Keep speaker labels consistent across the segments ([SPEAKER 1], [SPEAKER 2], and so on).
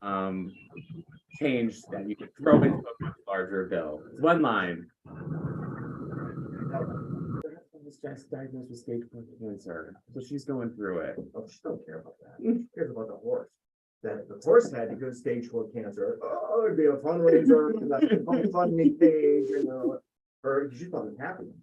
[SPEAKER 1] um, change that you could throw into a much larger bill. It's one line. Was just diagnosed with stage 4 cancer, so she's going through it.
[SPEAKER 2] Oh, she don't care about that. She cares about the horse. That the horse had to go stage 4 cancer. Oh, it'd be a fundraiser, like a GoFundMe page, or she thought it happened.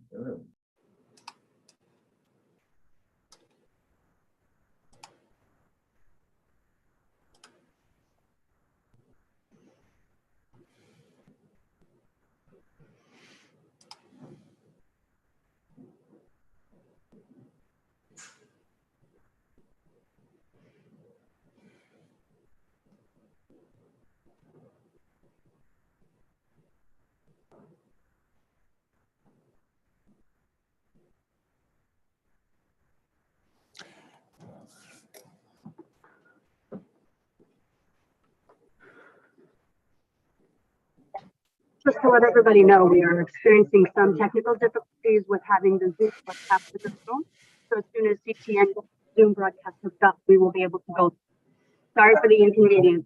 [SPEAKER 3] Just to let everybody know, we are experiencing some technical difficulties with having the Zoom broadcast with the phone. So as soon as CTN Zoom broadcast hooked up, we will be able to go. Sorry for the inconvenience.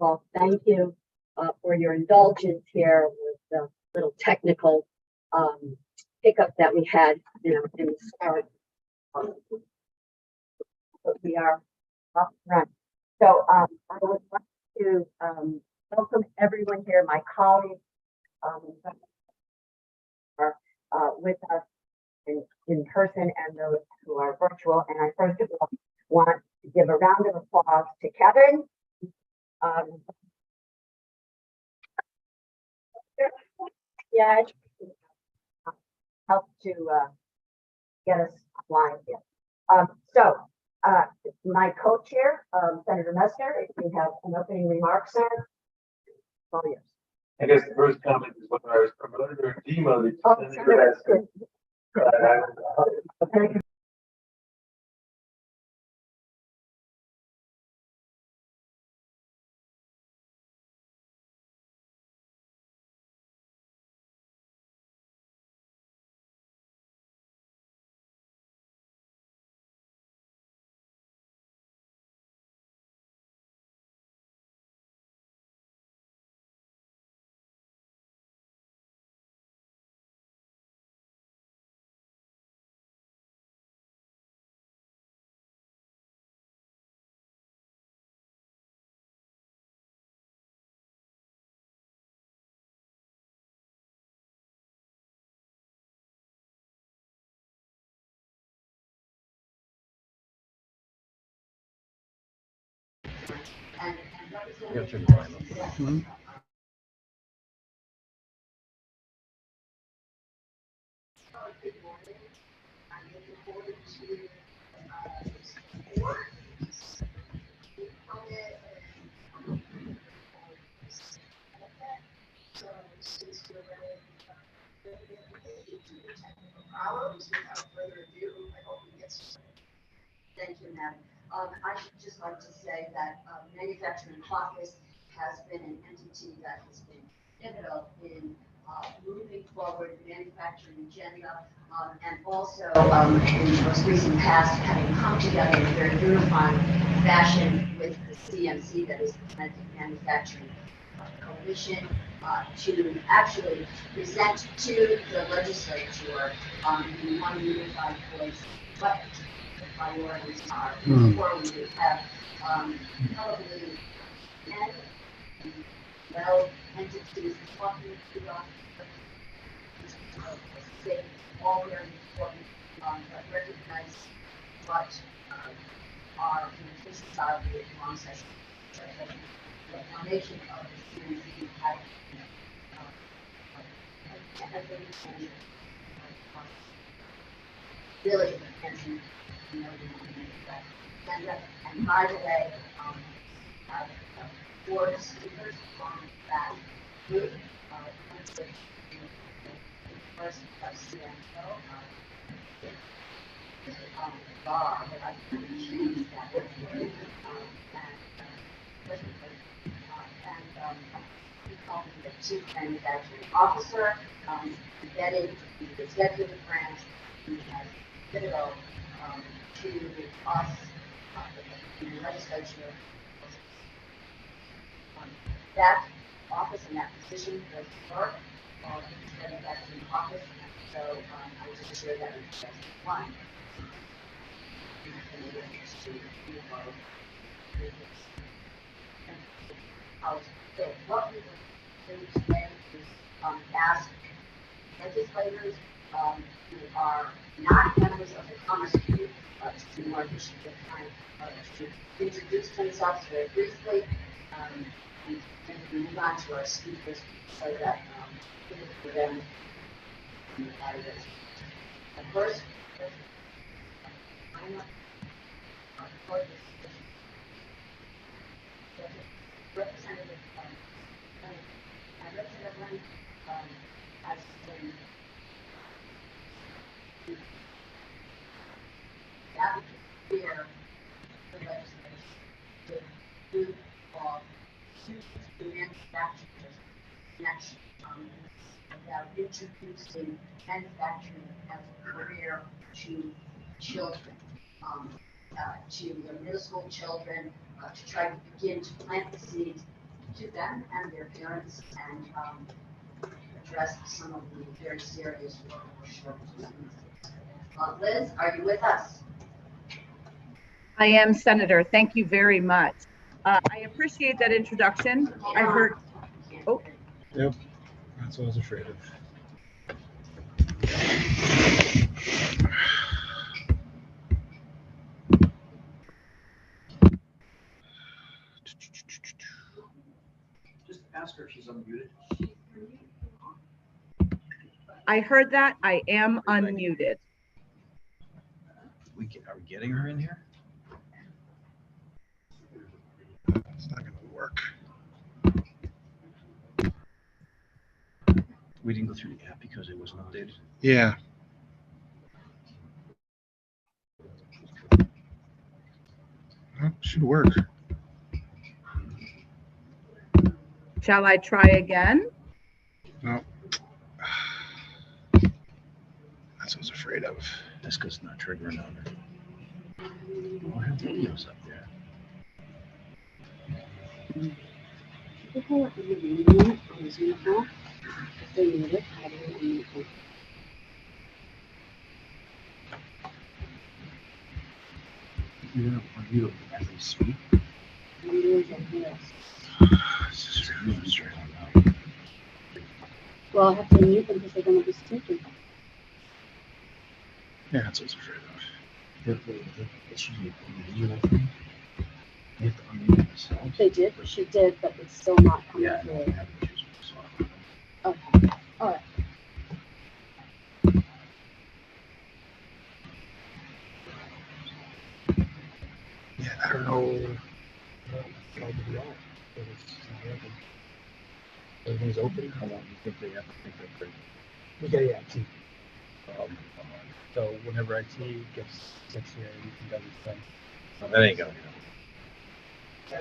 [SPEAKER 4] Well, thank you for your indulgence here with the little technical hiccup that we had, in the start. But we are up front. So I would like to welcome everyone here, my colleagues are with us in person and those who are virtual. And I first of all want to give a round of applause to Kevin. Yeah, help to get us online here. So my co-chair, Senator Mester, if you have an opening remark, sir. All yours.
[SPEAKER 5] I guess the first comment is whether I was promoted or demoted.
[SPEAKER 4] Oh, Senator, good. Okay.
[SPEAKER 6] Thank you, Madam. I should just like to say that manufacturing Caucus has been an entity that has been pivotal in moving forward the manufacturing agenda, and also in the most recent past having come together in a very unifying fashion with the CMC, that is the Connecticut Manufacturing Coalition, to actually present to the legislature in one unified voice what the priorities are. Before we have probably 10 well entities talking to us, say all very important, but recognize what our limitations are with long session. The foundation of the CNC had really attention, and by the way, four speakers on that group, first CNO, bar, but I can change that. We call him the Chief Manufacturing Officer, embedded in the executive branch. He has pivotal to us in the legislature. That office and that position does work on the manufacturing office, so I just share that with one. So what we will do today is ask legislators who are not members of the Commerce Group to be more efficient with time to introduce themselves very briefly, and we move on to our speakers so that for them first I'm Representative Representative has been advocate here for legislation to do to manufacturers next about introducing manufacturing as a career to children, to the middle school children, to try to begin to plant the seeds to them and their parents and address some of the very serious workforce shortages. Liz, are you with us?
[SPEAKER 7] I am, Senator. Thank you very much. I appreciate that introduction. I heard, oh,
[SPEAKER 8] Yep, that's what I was afraid of.
[SPEAKER 2] Just ask her if she's unmuted.
[SPEAKER 7] I heard that. I am unmuted.
[SPEAKER 8] Are we getting her in here? It's not gonna work.
[SPEAKER 9] We didn't go through the app because it wasn't updated.
[SPEAKER 8] Yeah. Well, should work.
[SPEAKER 7] Shall I try again?
[SPEAKER 8] No. That's what I was afraid of.
[SPEAKER 9] That's because it's not triggering on her. Oh, I have videos up there.
[SPEAKER 3] People are reading on Zoom call. If they need it, how do they need it?
[SPEAKER 9] You're not unmute as they speak.
[SPEAKER 3] I'm doing something else.
[SPEAKER 8] This is really frustrating.
[SPEAKER 3] Well, I have to mute them because they're gonna be speaking.
[SPEAKER 8] Yeah, that's what I was afraid of.
[SPEAKER 9] It should be a video thing. You have to unmute yourself.
[SPEAKER 3] They did, she did, but it's still not coming
[SPEAKER 9] Yeah, I know. I
[SPEAKER 3] through.
[SPEAKER 9] have issues with this one.
[SPEAKER 3] Okay, all right.
[SPEAKER 8] Yeah, I don't know. Everything's open.
[SPEAKER 9] How long do you think they have to think they're pretty?
[SPEAKER 8] We got IT. So whenever IT gets here, you can double thing.
[SPEAKER 9] Oh, that ain't gonna be done.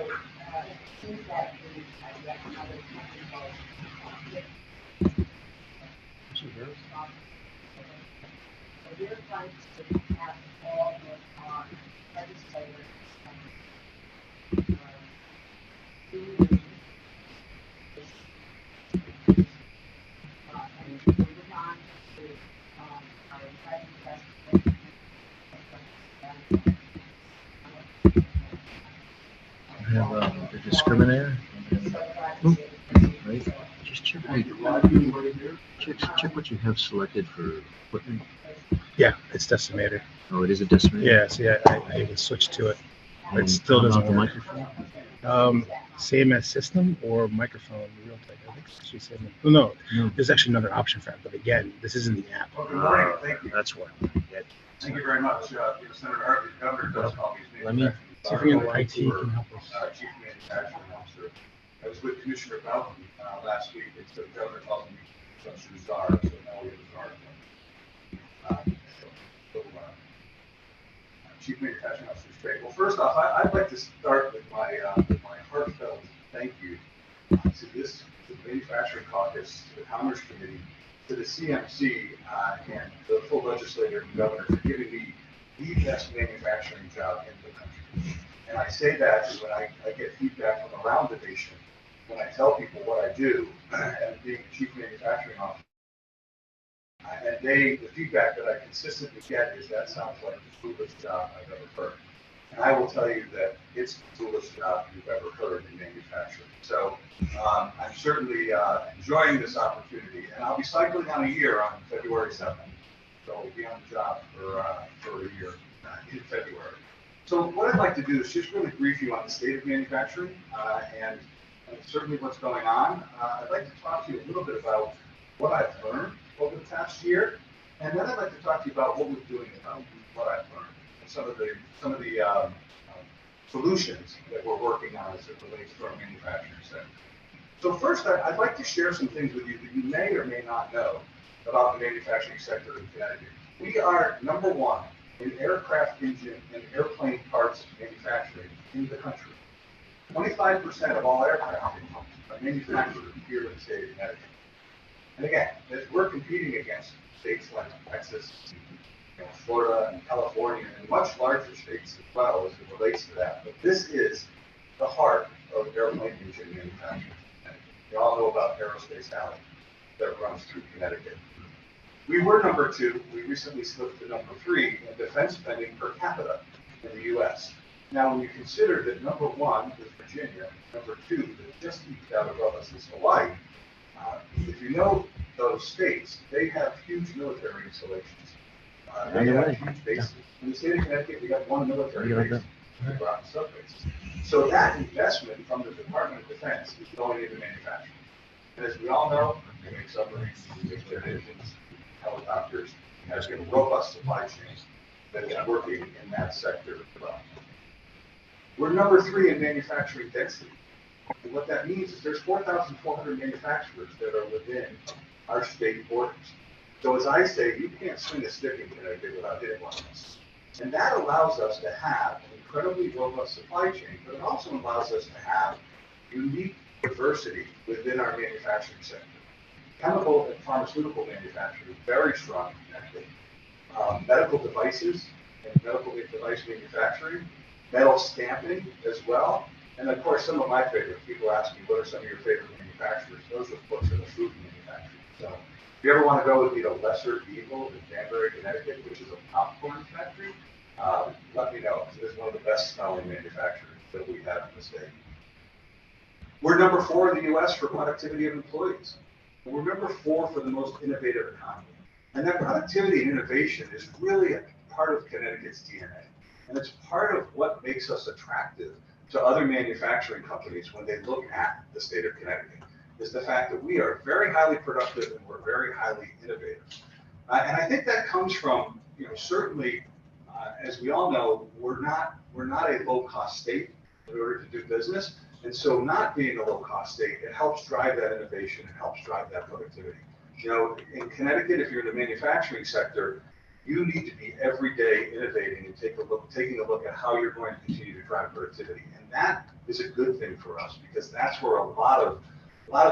[SPEAKER 6] We're trying to have all of our legislators and moving on to our exciting president.
[SPEAKER 9] I have the discriminator. Right? Just check what you have selected for equipment.
[SPEAKER 8] Yeah, it's decimator.
[SPEAKER 9] Oh, it is a decimator?
[SPEAKER 8] Yeah, see, I even switched to it. But it still doesn't
[SPEAKER 9] the
[SPEAKER 8] work.
[SPEAKER 9] microphone?
[SPEAKER 8] Same as system or microphone real time. I think it's actually same. Oh, no, there's actually another option for that. But again, this isn't the app.
[SPEAKER 5] Well, good morning, thank you.
[SPEAKER 9] That's what. Yeah.
[SPEAKER 5] Thank you very much. Senator Hartley, Governor does call me.
[SPEAKER 9] Let me-
[SPEAKER 8] See if we can IT can help us.
[SPEAKER 5] Chief Manufacturing Officer. I was with Commissioner Bowden last week, and so the governor called me Commissioner Czar, so now we have a czar. Chief Manufacturing Officer is great. Well, first off, I'd like to start with my heartfelt thank you to the Manufacturing Caucus, to the Commerce Committee, to the CMC, and the full legislature and governor for giving me the best manufacturing job in the country. And I say that when I get feedback from around the nation, when I tell people what I do, and being the chief manufacturing officer, and the feedback that I consistently get is that sounds like the coolest job I've ever heard. And I will tell you that it's the coolest job you've ever heard in manufacturing. So I'm certainly enjoying this opportunity, and I'll be cycling on a year on February 7th. So I'll be on the job for a year in February. So what I'd like to do is just really brief you on the state of manufacturing and certainly what's going on. I'd like to talk to you a little bit about what I've learned over the past year, and then I'd like to talk to you about what we're doing about what I've learned and some of the solutions that we're working on as it relates to our manufacturing sector. So first, I'd like to share some things with you that you may or may not know about the manufacturing sector in Connecticut. We are number one in aircraft engine and airplane parts manufacturing in the country. 25% of all aircraft engines are manufactured here in the state of Connecticut. And again, we're competing against states like Texas, Florida, and California, and much larger states as well as it relates to that. But this is the heart of airplane engine manufacturers. You all know about Aerospace Alley that runs through Connecticut. We were number 2. We recently slipped to number 3 in defense spending per capita in the U.S. Now, when you consider that number 1 is Virginia, number 2 that just eked out above us is Hawaii, if you know those states, they have huge military installations. They have huge bases. In the state of Connecticut, we have 1 military base, the Groton subbases. So that investment from the Department of Defense is going into manufacturing. And as we all know, they make submarines, they make jet engines, helicopters, has a robust supply chain that is working in that sector as well. We're number 3 in manufacturing density. And what that means is there's 4,400 manufacturers that are within our state borders. So as I say, you can't swing a stick in Connecticut without hitting one of us. And that allows us to have an incredibly robust supply chain, but it also allows us to have unique diversity within our manufacturing sector. Chemical and pharmaceutical manufacturing is very strong in Connecticut. Medical devices and medical device manufacturing, metal stamping as well. And of course, some of my favorites. People ask me, what are some of your favorite manufacturers? Those, of course, are the food manufacturers. So if you ever want to go and meet a lesser evil in Danbury, Connecticut, which is a popcorn factory, let me know. It is one of the best smelling manufacturers that we have in the state. We're number 4 in the U.S. for productivity of employees. And we're number 4 for the most innovative economy. And that productivity and innovation is really a part of Connecticut's DNA. And it's part of what makes us attractive to other manufacturing companies when they look at the state of Connecticut, is the fact that we are very highly productive and we're very highly innovative. And I think that comes from, certainly, as we all know, we're not a low-cost state in order to do business. And so not being a low-cost state, it helps drive that innovation, it helps drive that productivity. In Connecticut, if you're in the manufacturing sector, you need to be every day innovating and taking a look at how you're going to continue to drive productivity. And that is a good thing for us, because that's where a lot of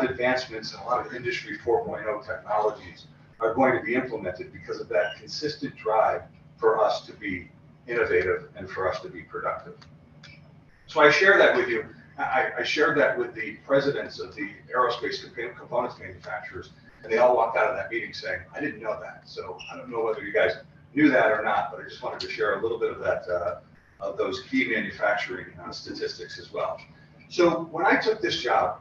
[SPEAKER 5] advancements and a lot of Industry 4.0 technologies are going to be implemented, because of that consistent drive for us to be innovative and for us to be productive. So I share that with you. I shared that with the presidents of the aerospace components manufacturers, and they all walked out of that meeting saying, I didn't know that. So I don't know whether you guys knew that or not, but I just wanted to share a little bit of that, of those key manufacturing statistics as well. So when I took this job,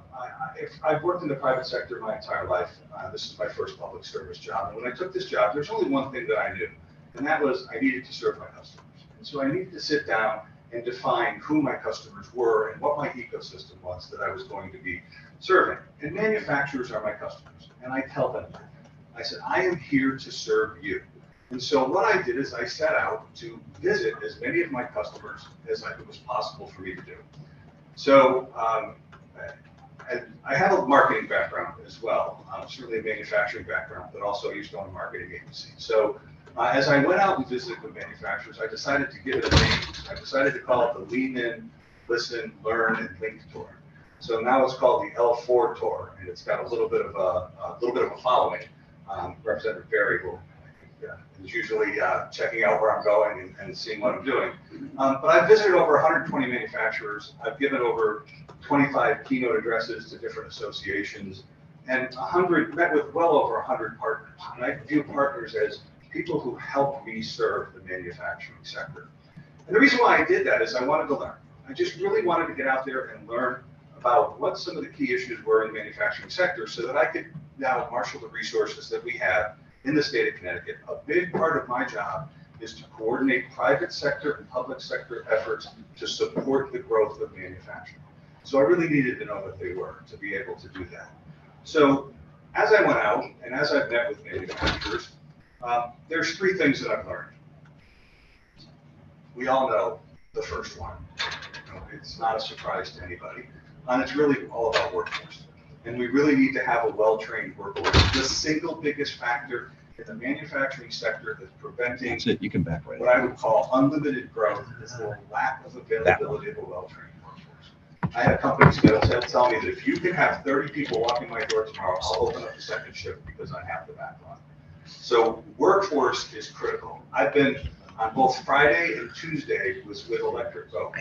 [SPEAKER 5] I've worked in the private sector my entire life. This is my first public service job. And when I took this job, there's only one thing that I knew, and that was I needed to serve my customers. And so I needed to sit down and define who my customers were and what my ecosystem was that I was going to be serving. And manufacturers are my customers. And I tell them that. I said, I am here to serve you. And so what I did is I set out to visit as many of my customers as it was possible for me to do. So I have a marketing background as well, certainly a manufacturing background, but also used to own a marketing agency. So as I went out and visited with manufacturers, I decided to give it a name. I decided to call it the Lean In, Listen, Learn, and Link Tour. So now it's called the L4 Tour, and it's got a little bit of a following. Representative Barry is usually checking out where I'm going and seeing what I'm doing. But I've visited over 120 manufacturers. I've given over 25 keynote addresses to different associations, and met with well over 100 partners. And I view partners as people who help me serve the manufacturing sector. And the reason why I did that is I wanted to learn. I just really wanted to get out there and learn about what some of the key issues were in the manufacturing sector, so that I could now marshal the resources that we have in the state of Connecticut. A big part of my job is to coordinate private sector and public sector efforts to support the growth of manufacturing. So I really needed to know what they were to be able to do that. So as I went out and as I've met with manufacturers, there's 3 things that I've learned. We all know the first one. It's not a surprise to anybody. And it's really all about workforce. And we really need to have a well-trained workforce. The single biggest factor in the manufacturing sector that's preventing
[SPEAKER 9] You can back right
[SPEAKER 5] what I would call unlimited growth is the lack of availability of a well-trained workforce. I had companies that tell me that if you can have 30 people walking my door tomorrow, I'll open up the second shift because I have the backlog. So workforce is critical. I've been on both Friday and Tuesday with Electric Boat.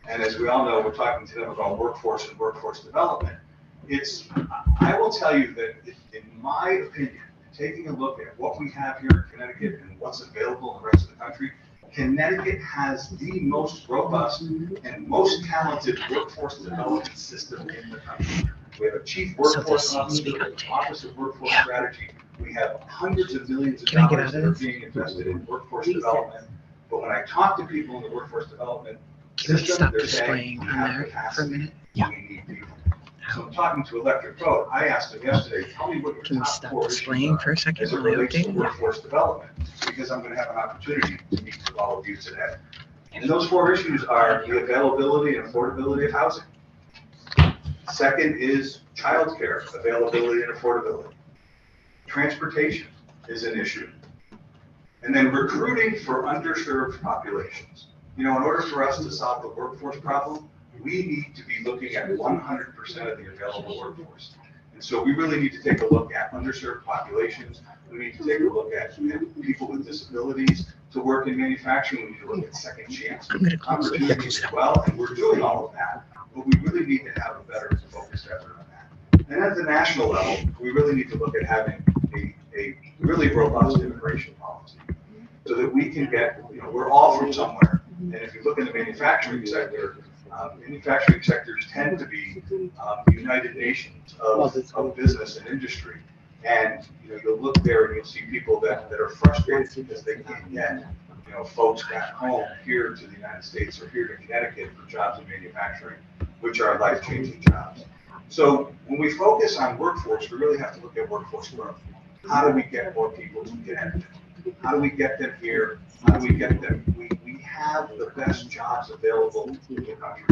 [SPEAKER 5] And as we all know, we're talking to them about workforce and workforce development. I will tell you that in my opinion, taking a look at what we have here in Connecticut and what's available in the rest of the country, Connecticut has the most robust and most talented workforce development system in the country. We have a chief workforce officer, an office of workforce strategy. We have hundreds of millions of dollars that are being invested in workforce development. But when I talk to people in the workforce development system, they're saying, we have capacity, we need people. So I'm talking to Electric Boat. I asked them yesterday, tell me what your top four issues are as it relates to workforce development, because I'm going to have an opportunity to meet with all of you today. And those four issues are the availability and affordability of housing. Second is childcare, availability and affordability. Transportation is an issue. And then recruiting for underserved populations. You know, in order for us to solve the workforce problem, we need to be looking at 100% of the available workforce. And so we really need to take a look at underserved populations. We need to take a look at people with disabilities to work in manufacturing. We need to look at second chance opportunities as well. And we're doing all of that, but we really need to have a better focused effort on that. And at the national level, we really need to look at having a really robust immigration policy so that we can get, you know, we're all from somewhere. And if you look in the manufacturing sectors tend to be the United Nations of business and industry. And you know, you'll look there and you'll see people that are frustrated because they can't get, you know, folks back home here to the United States or here to Connecticut for jobs in manufacturing, which are life-changing jobs. So when we focus on workforce, we really have to look at workforce growth. How do we get more people to Connecticut? How do we get them here? How do we get them? We have the best jobs available in the country.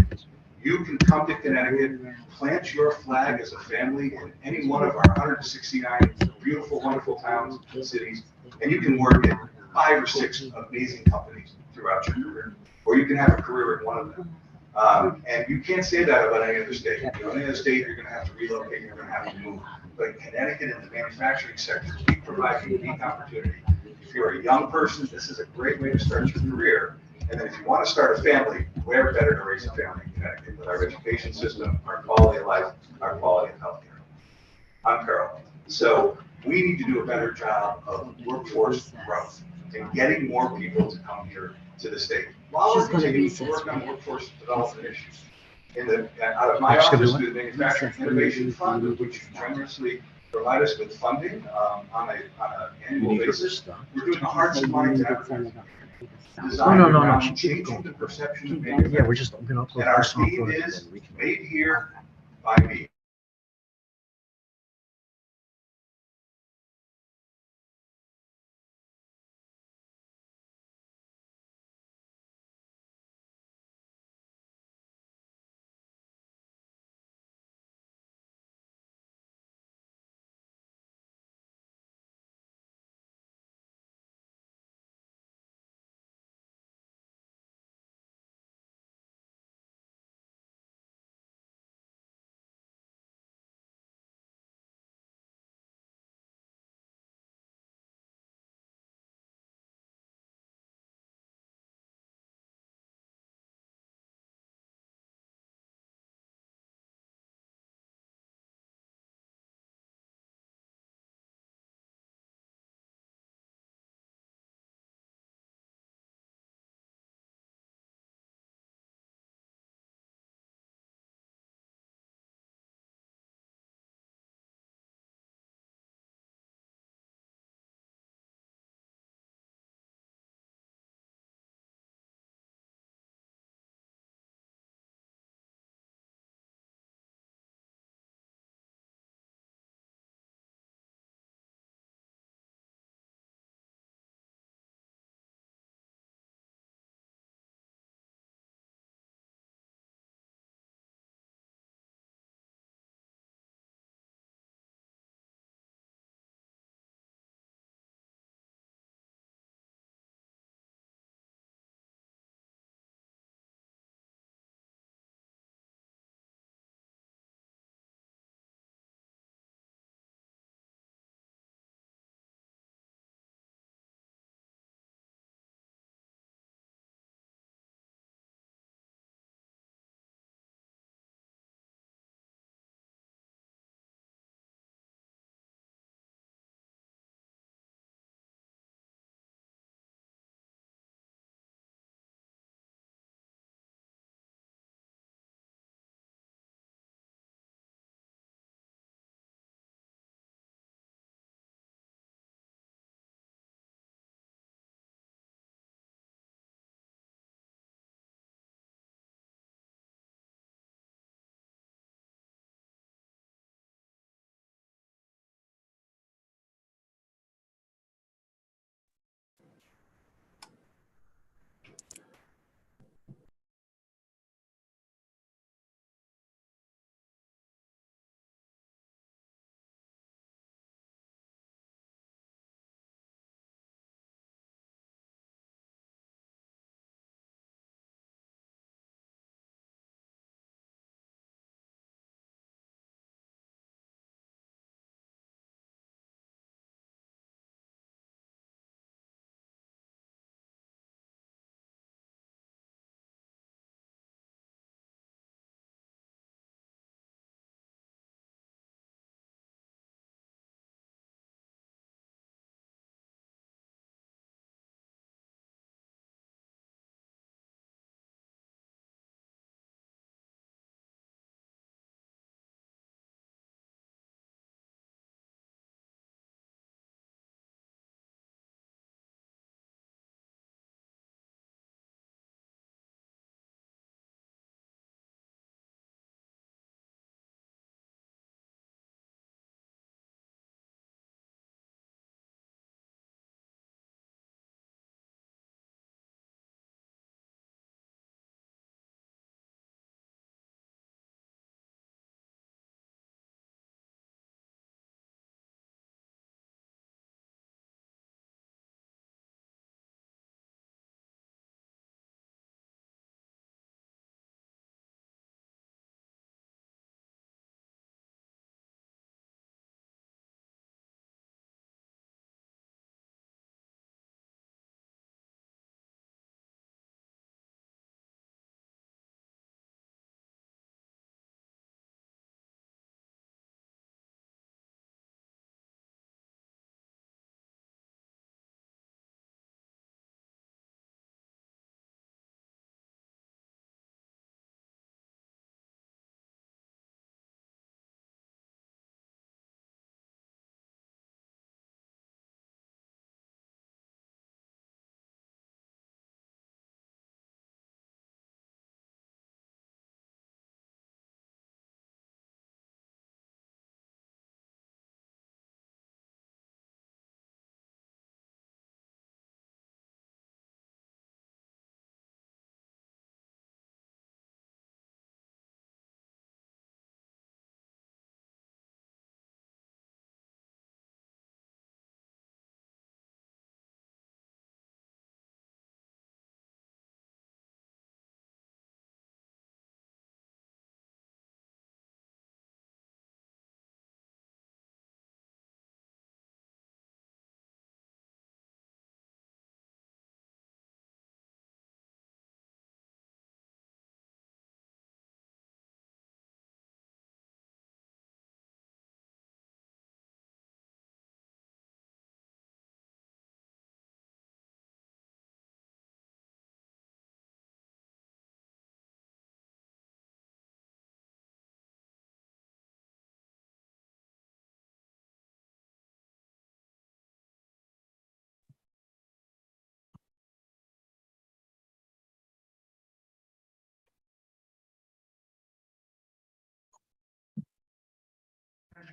[SPEAKER 5] You can come to Connecticut, plant your flag as a family in any one of our 169 beautiful, wonderful towns and cities, and you can work in 5 or 6 amazing companies throughout your career, or you can have a career in one of them. And you can't say that about any other state. You know, any other state, you're going to have to relocate, you're going to have to move. But Connecticut and the manufacturing sector, we provide a unique opportunity. If you're a young person, this is a great way to start your career. And then if you want to start a family, where better to raise a family in Connecticut with our education system, our quality of life, our quality of healthcare. I'm Carol. So we need to do a better job of workforce growth and getting more people to come here to the state while we're continuing to work on workforce development issues. Out of my office, through the Manufacturing Innovation Fund, which generously provide us with funding on an annual basis, we're doing a hearts and minds advertising.
[SPEAKER 9] No.
[SPEAKER 5] Changing the perception of
[SPEAKER 9] Yeah,
[SPEAKER 5] manufacturing.
[SPEAKER 9] we're just going to upload
[SPEAKER 5] And our
[SPEAKER 9] our software.
[SPEAKER 5] theme
[SPEAKER 9] and
[SPEAKER 5] is
[SPEAKER 9] then we can-
[SPEAKER 5] made here by me.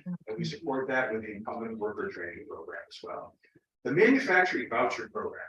[SPEAKER 5] And we support that with the incumbent worker training program as well. The manufacturing voucher program.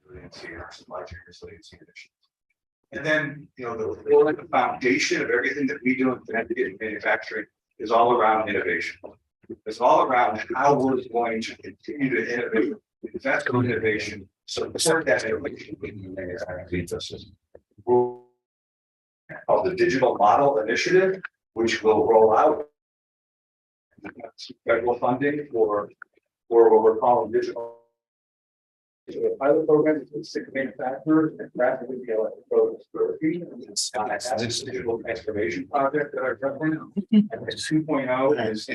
[SPEAKER 5] Resiliency and our supply chain resiliency initiatives. And then, the foundation of everything that we do in Connecticut in manufacturing is all around innovation. It's all around how we're going to continue to innovate, invest in innovation, support that innovation in the manufacturing ecosystem. Called the Digital Model Initiative, which will roll out federal funding for what we're calling digital. A pilot program with 6 manufacturers and rapidly be able to go to this digital transformation project that are running. And the 2.0 is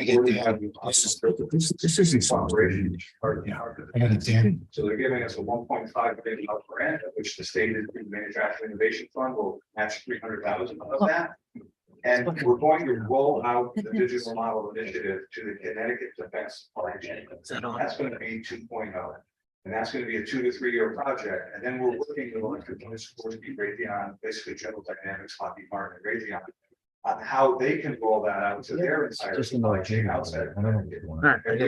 [SPEAKER 9] this isn't
[SPEAKER 5] operation.
[SPEAKER 9] I got it, Dan.
[SPEAKER 5] So they're giving us a $1.5 million grant, of which the state and the Manufacturing Innovation Fund will match 300,000 of that. And we're going to roll out the digital model initiative to the Connecticut Defense Supply Chain. That's going to be 2.0. And that's going to be a 2 to 3 year project. And then we're working with electric Sikorsky, Raytheon, basically General Dynamics, Lockheed Martin, and Raytheon, on how they can roll that out to their entire supply chain outside.
[SPEAKER 9] I don't get one.
[SPEAKER 5] And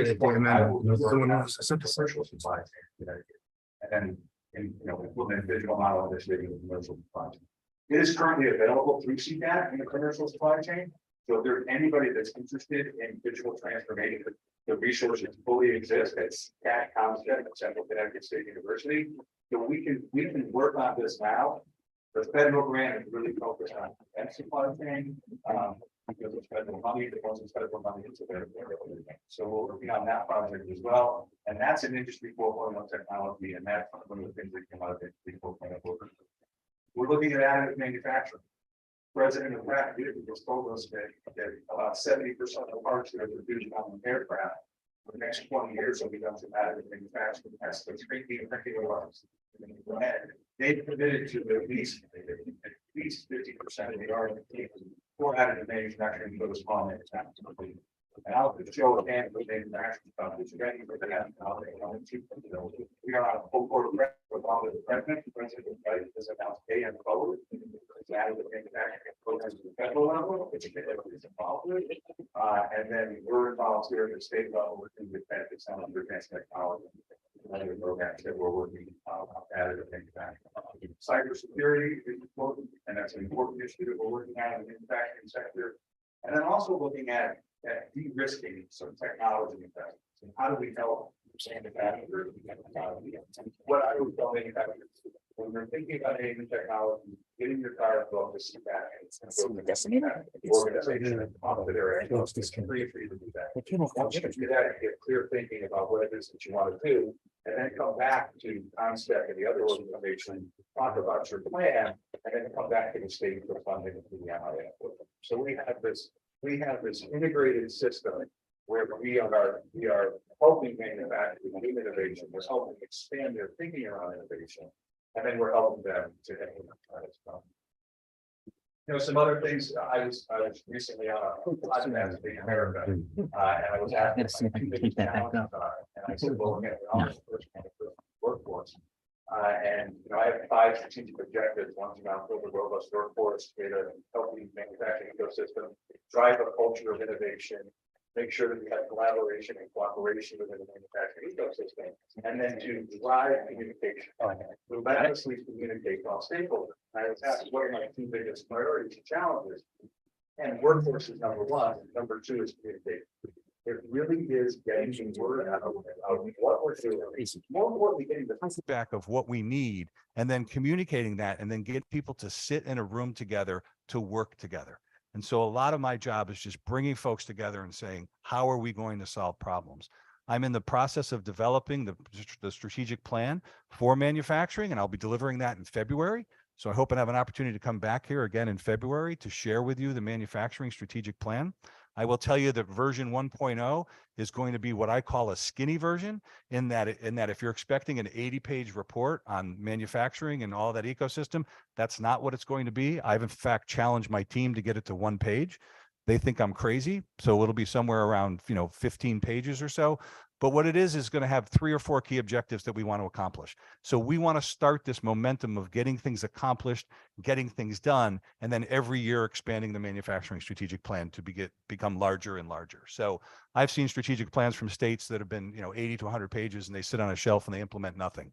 [SPEAKER 5] then, implement digital model initiative in the commercial supply chain. It is currently available through CDAT in the commercial supply chain. So if there's anybody that's interested in digital transformation, the resources fully exist at CDAT Concept at Central Connecticut State University. So we can work on this now. The federal grant is really focused on defense supply chain, because it's federal money, the most federal money is available. So we're working on that project as well. And that's an industry 4.0 technology, and that's one of the things that came out of industry 4.0. We're looking at additive manufacturing. President of Pratt just told us that about 70% of parts that are produced on an aircraft for the next 20 years will be done through additive manufacturing. That's the 3D printing of ours. They've committed to at least 50% of the R&D for additive manufacturing for the small manufacturing. And I'll show a hand with manufacturing stuff. It's ready for that. We are on a full quarter along with the president, has announced AM forward. It's added the manufacturing programs to the federal level, which is involved with. And then we're involved here at the state level with the benefits on advanced technology. Other programs that we're working at the manufacturing. Cybersecurity is important, and that's an important issue that we're working on in the manufacturing sector. And then also looking at de-risking some technology investments and how do we help manufacturers? What I would tell manufacturers when they're thinking about any technology, getting your car above the seat back. Organization off of their end, it's free for you to do that. Once you do that, you get clear thinking about what it is that you want to do, and then come back to concept and the other organization, talk about your plan, and then come back to the state for funding through the MIA. So we have this integrated system where we are helping manufacturers do innovation, we're helping expand their thinking around innovation, and then we're helping them to implement that as well. Some other things. I was recently on a podcast in America, and I was asked what my two biggest challenges are, and I said, well, again, we're all the workforce. And I have 5 strategic objectives. One's around build a robust workforce, create a healthy manufacturing ecosystem, drive a culture of innovation, make sure that we have collaboration and cooperation within the manufacturing ecosystem, and then to drive communication. Relentlessly communicate with all stakeholders. I was asked what are my 2 biggest priorities and challenges, and workforce is number 1. Number 2 is communication. It really is getting the word out of what we're doing. More importantly, getting the
[SPEAKER 10] feedback of what we need, and then communicating that, and then get people to sit in a room together to work together. And so a lot of my job is just bringing folks together and saying, how are we going to solve problems? I'm in the process of developing the strategic plan for manufacturing, and I'll be delivering that in February. So I hope I have an opportunity to come back here again in February to share with you the manufacturing strategic plan. I will tell you that version 1.0 is going to be what I call a skinny version, in that if you're expecting an 80-page report on manufacturing and all that ecosystem, that's not what it's going to be. I've in fact challenged my team to get it to 1 page. They think I'm crazy, so it'll be somewhere around 15 pages or so. But what it is going to have 3 or 4 key objectives that we want to accomplish. So we want to start this momentum of getting things accomplished, getting things done, and then every year expanding the manufacturing strategic plan to become larger and larger. So I've seen strategic plans from states that have been 80 to 100 pages, and they sit on a shelf and they implement nothing.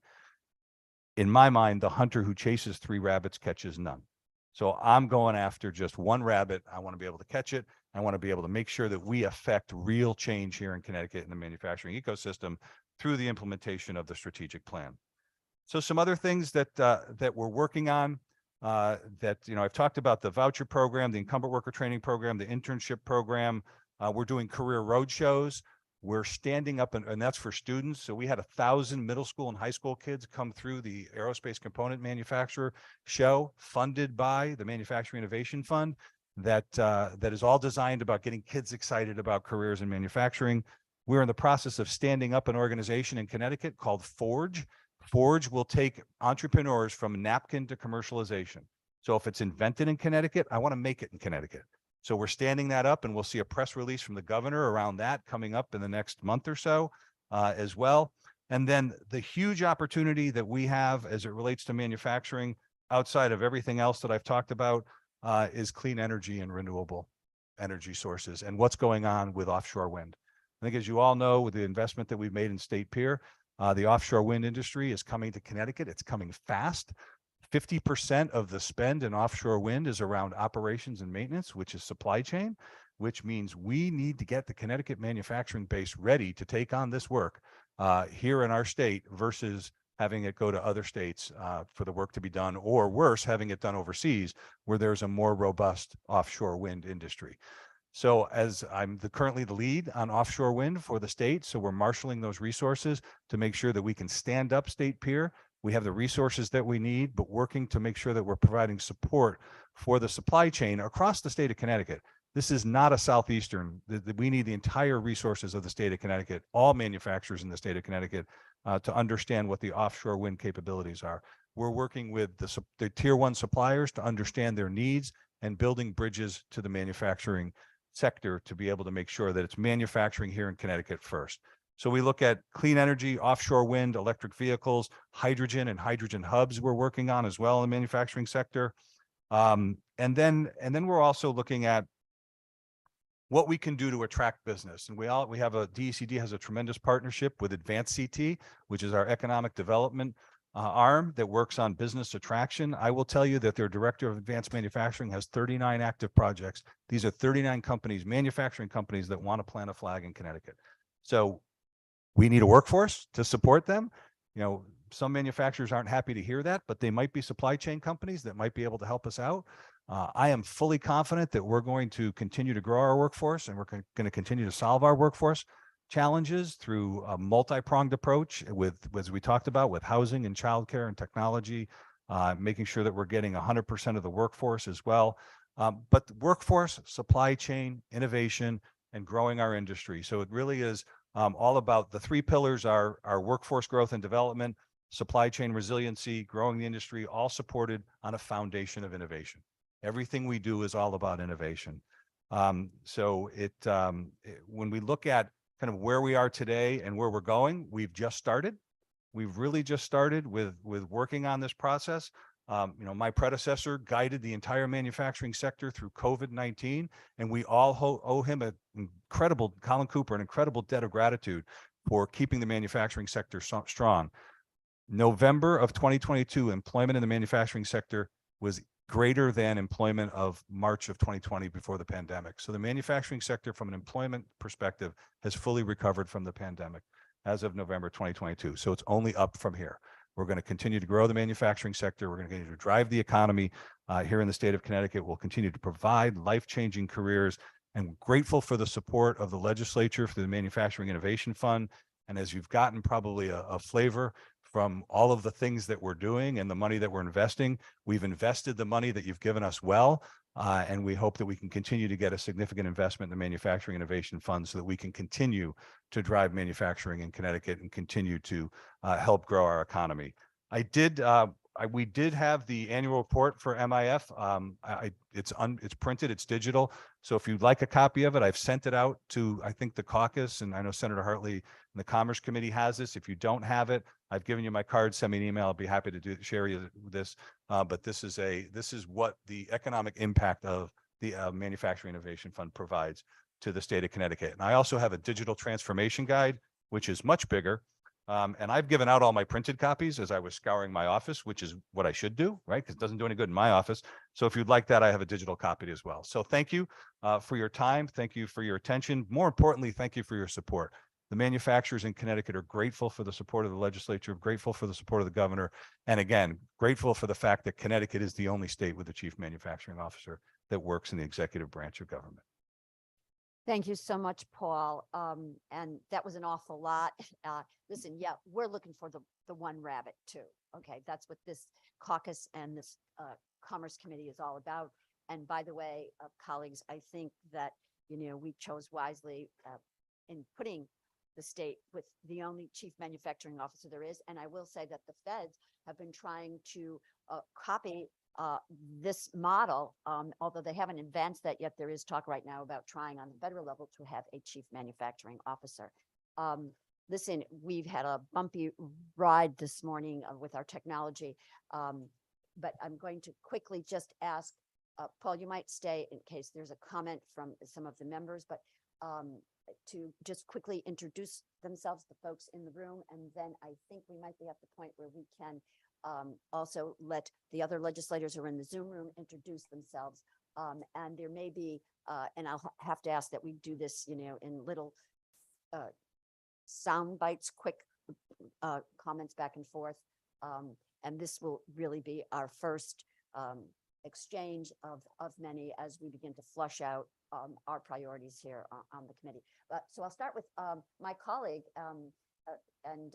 [SPEAKER 10] In my mind, the hunter who chases 3 rabbits catches none. So I'm going after just 1 rabbit. I want to be able to catch it. I want to be able to make sure that we affect real change here in Connecticut in the manufacturing ecosystem through the implementation of the strategic plan. So some other things that we're working on I've talked about the voucher program, the incumbent worker training program, the internship program. We're doing career roadshows. We're standing up, and that's for students. So we had 1,000 middle school and high school kids come through the Aerospace Component Manufacturer show, funded by the Manufacturing Innovation Fund, that is all designed about getting kids excited about careers in manufacturing. We're in the process of standing up an organization in Connecticut called Forge. Forge will take entrepreneurs from napkin to commercialization. So if it's invented in Connecticut, I want to make it in Connecticut. So we're standing that up, and we'll see a press release from the governor around that coming up in the next month or so as well. And then the huge opportunity that we have as it relates to manufacturing outside of everything else that I've talked about is clean energy and renewable energy sources and what's going on with offshore wind. I think, as you all know, with the investment that we've made in State Pier, the offshore wind industry is coming to Connecticut. It's coming fast. 50% of the spend in offshore wind is around operations and maintenance, which is supply chain, which means we need to get the Connecticut manufacturing base ready to take on this work here in our state versus having it go to other states for the work to be done, or worse, having it done overseas where there's a more robust offshore wind industry. So as I'm currently the lead on offshore wind for the state, so we're marshaling those resources to make sure that we can stand up State Pier. We have the resources that we need, but working to make sure that we're providing support for the supply chain across the state of Connecticut. This is not a Southeastern. We need the entire resources of the state of Connecticut, all manufacturers in the state of Connecticut, to understand what the offshore wind capabilities are. We're working with the tier 1 suppliers to understand their needs and building bridges to the manufacturing sector to be able to make sure that it's manufacturing here in Connecticut first. So we look at clean energy, offshore wind, electric vehicles, hydrogen and hydrogen hubs we're working on as well in the manufacturing sector. And then we're also looking at what we can do to attract business. And we have DECD has a tremendous partnership with Advanced CT, which is our economic development arm that works on business attraction. I will tell you that their director of advanced manufacturing has 39 active projects. These are 39 companies, manufacturing companies that want to plant a flag in Connecticut. So we need a workforce to support them. You know, some manufacturers aren't happy to hear that, but they might be supply chain companies that might be able to help us out. I am fully confident that we're going to continue to grow our workforce, and we're going to continue to solve our workforce challenges through a multi-pronged approach with, as we talked about, with housing and childcare and technology, making sure that we're getting 100% of the workforce as well. But the workforce, supply chain, innovation, and growing our industry. So it really is all about the three pillars are our workforce growth and development, supply chain resiliency, growing the industry, all supported on a foundation of innovation. Everything we do is all about innovation. When we look at kind of where we are today and where we're going, we've just started. We've really just started with working on this process. You know, my predecessor guided the entire manufacturing sector through COVID-19, and we all owe him Colin Cooper, an incredible debt of gratitude for keeping the manufacturing sector strong. November of 2022, employment in the manufacturing sector was greater than employment of March of 2020 before the pandemic. So the manufacturing sector from an employment perspective has fully recovered from the pandemic as of November 2022. So it's only up from here. We're going to continue to grow the manufacturing sector. We're going to continue to drive the economy here in the state of Connecticut. We'll continue to provide life-changing careers, and we're grateful for the support of the legislature for the Manufacturing Innovation Fund. And as you've gotten probably a flavor from all of the things that we're doing and the money that we're investing, we've invested the money that you've given us well. And we hope that we can continue to get a significant investment in the Manufacturing Innovation Fund so that we can continue to drive manufacturing in Connecticut and continue to help grow our economy. We did have the annual report for MIF. It's printed, it's digital. So if you'd like a copy of it, I've sent it out to, I think, the caucus, and I know Senator Hartley and the Commerce Committee has this. If you don't have it, I've given you my card, send me an email. I'll be happy to share you this. But this is what the economic impact of the Manufacturing Innovation Fund provides to the state of Connecticut. And I also have a digital transformation guide, which is much bigger. And I've given out all my printed copies as I was scouring my office, which is what I should do, right? Because it doesn't do any good in my office. So if you'd like that, I have a digital copy as well. So thank you for your time. Thank you for your attention. More importantly, thank you for your support. The manufacturers in Connecticut are grateful for the support of the legislature, grateful for the support of the governor, and again, grateful for the fact that Connecticut is the only state with a chief manufacturing officer that works in the executive branch of government.
[SPEAKER 11] Thank you so much, Paul. And that was an awful lot. Listen, yeah, we're looking for the one rabbit too. Okay, that's what this caucus and this Commerce Committee is all about. And by the way, colleagues, I think that, we chose wisely in putting the state with the only chief manufacturing officer there is. And I will say that the feds have been trying to copy this model, although they haven't advanced that yet. There is talk right now about trying on the federal level to have a chief manufacturing officer. Listen, we've had a bumpy ride this morning with our technology, but I'm going to quickly just ask, Paul, you might stay in case there's a comment from some of the members, but to just quickly introduce themselves, the folks in the room, and then I think we might be at the point where we can also let the other legislators who are in the Zoom room introduce themselves. And there may be, and I'll have to ask that we do this, in little sound bites, quick comments back and forth. And this will really be our first exchange of many as we begin to flush out our priorities here on the committee. So I'll start with my colleague and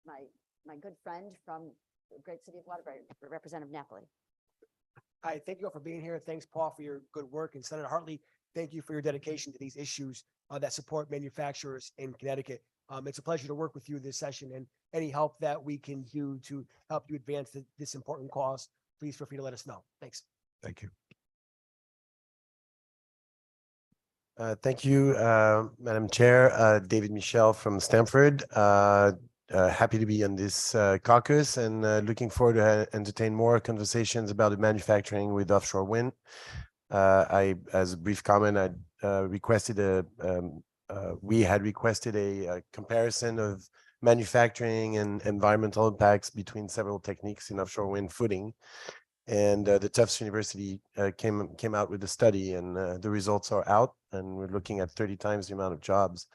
[SPEAKER 11] my good friend from the great city of Waterbury, Representative Napoli.
[SPEAKER 12] Hi, thank you all for being here. Thanks, Paul, for your good work. And Senator Hartley, thank you for your dedication to these issues that support manufacturers in Connecticut. It's a pleasure to work with you this session, and any help that we can do to help you advance this important cause, please feel free to let us know. Thanks.
[SPEAKER 10] Thank you.
[SPEAKER 13] Thank you, Madam Chair. David Michel from Stamford. Happy to be on this caucus and looking forward to entertain more conversations about the manufacturing with offshore wind. As a brief comment, we had requested a comparison of manufacturing and environmental impacts between several techniques in offshore wind footing. And the Tufts University came out with a study, and the results are out, and we're looking at 30 times the amount of jobs.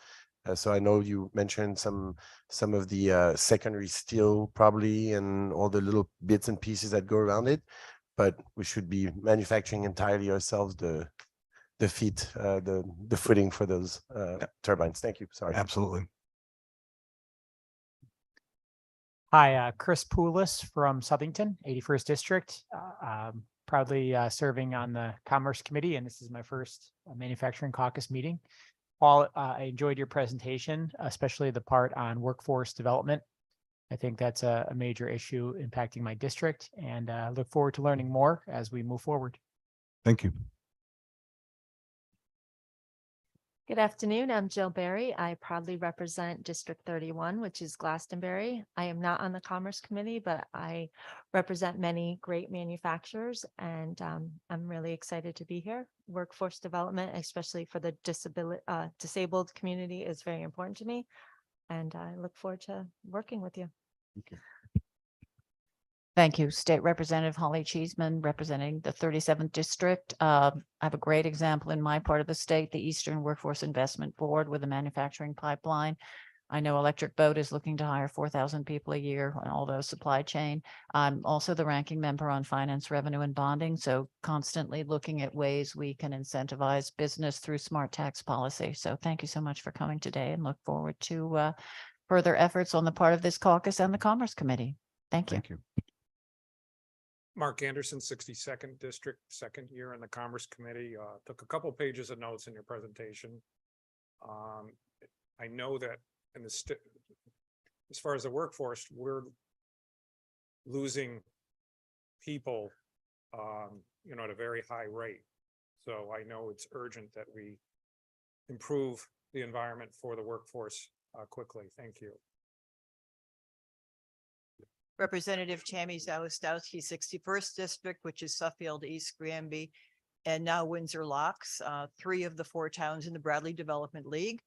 [SPEAKER 13] So I know you mentioned some of the secondary steel probably, and all the little bits and pieces that go around it, but we should be manufacturing entirely ourselves the footing for those turbines. Thank you. Sorry.
[SPEAKER 10] Absolutely.
[SPEAKER 14] Hi, Chris Poulos from Southington, 81st District. Proudly serving on the Commerce Committee, and this is my first Manufacturing Caucus meeting. Paul, I enjoyed your presentation, especially the part on workforce development. I think that's a major issue impacting my district, and look forward to learning more as we move forward.
[SPEAKER 10] Thank you.
[SPEAKER 15] Good afternoon. I'm Jill Berry. I proudly represent District 31, which is Glastonbury. I am not on the Commerce Committee, but I represent many great manufacturers, and I'm really excited to be here. Workforce development, especially for the disabled community, is very important to me, and I look forward to working with you.
[SPEAKER 10] Okay.
[SPEAKER 16] Thank you. State Representative Holly Cheeseman, representing the 37th District. I have a great example in my part of the state, the Eastern Workforce Investment Board with a manufacturing pipeline. I know Electric Boat is looking to hire 4,000 people a year on all those supply chain. I'm also the ranking member on finance, revenue, and bonding, so constantly looking at ways we can incentivize business through smart tax policy. So thank you so much for coming today, and look forward to further efforts on the part of this caucus and the Commerce Committee. Thank you.
[SPEAKER 10] Thank you.
[SPEAKER 17] Mark Anderson, 62nd District, second year in the Commerce Committee. Took a couple pages of notes in your presentation. I know that in the as far as the workforce, we're losing people, at a very high rate. So I know it's urgent that we improve the environment for the workforce quickly. Thank you.
[SPEAKER 18] Representative Tammy Zalistowski, 61st District, which is Suffield, East Granby, and now Windsor Locks, 3 of the 4 towns in the Bradley Development League,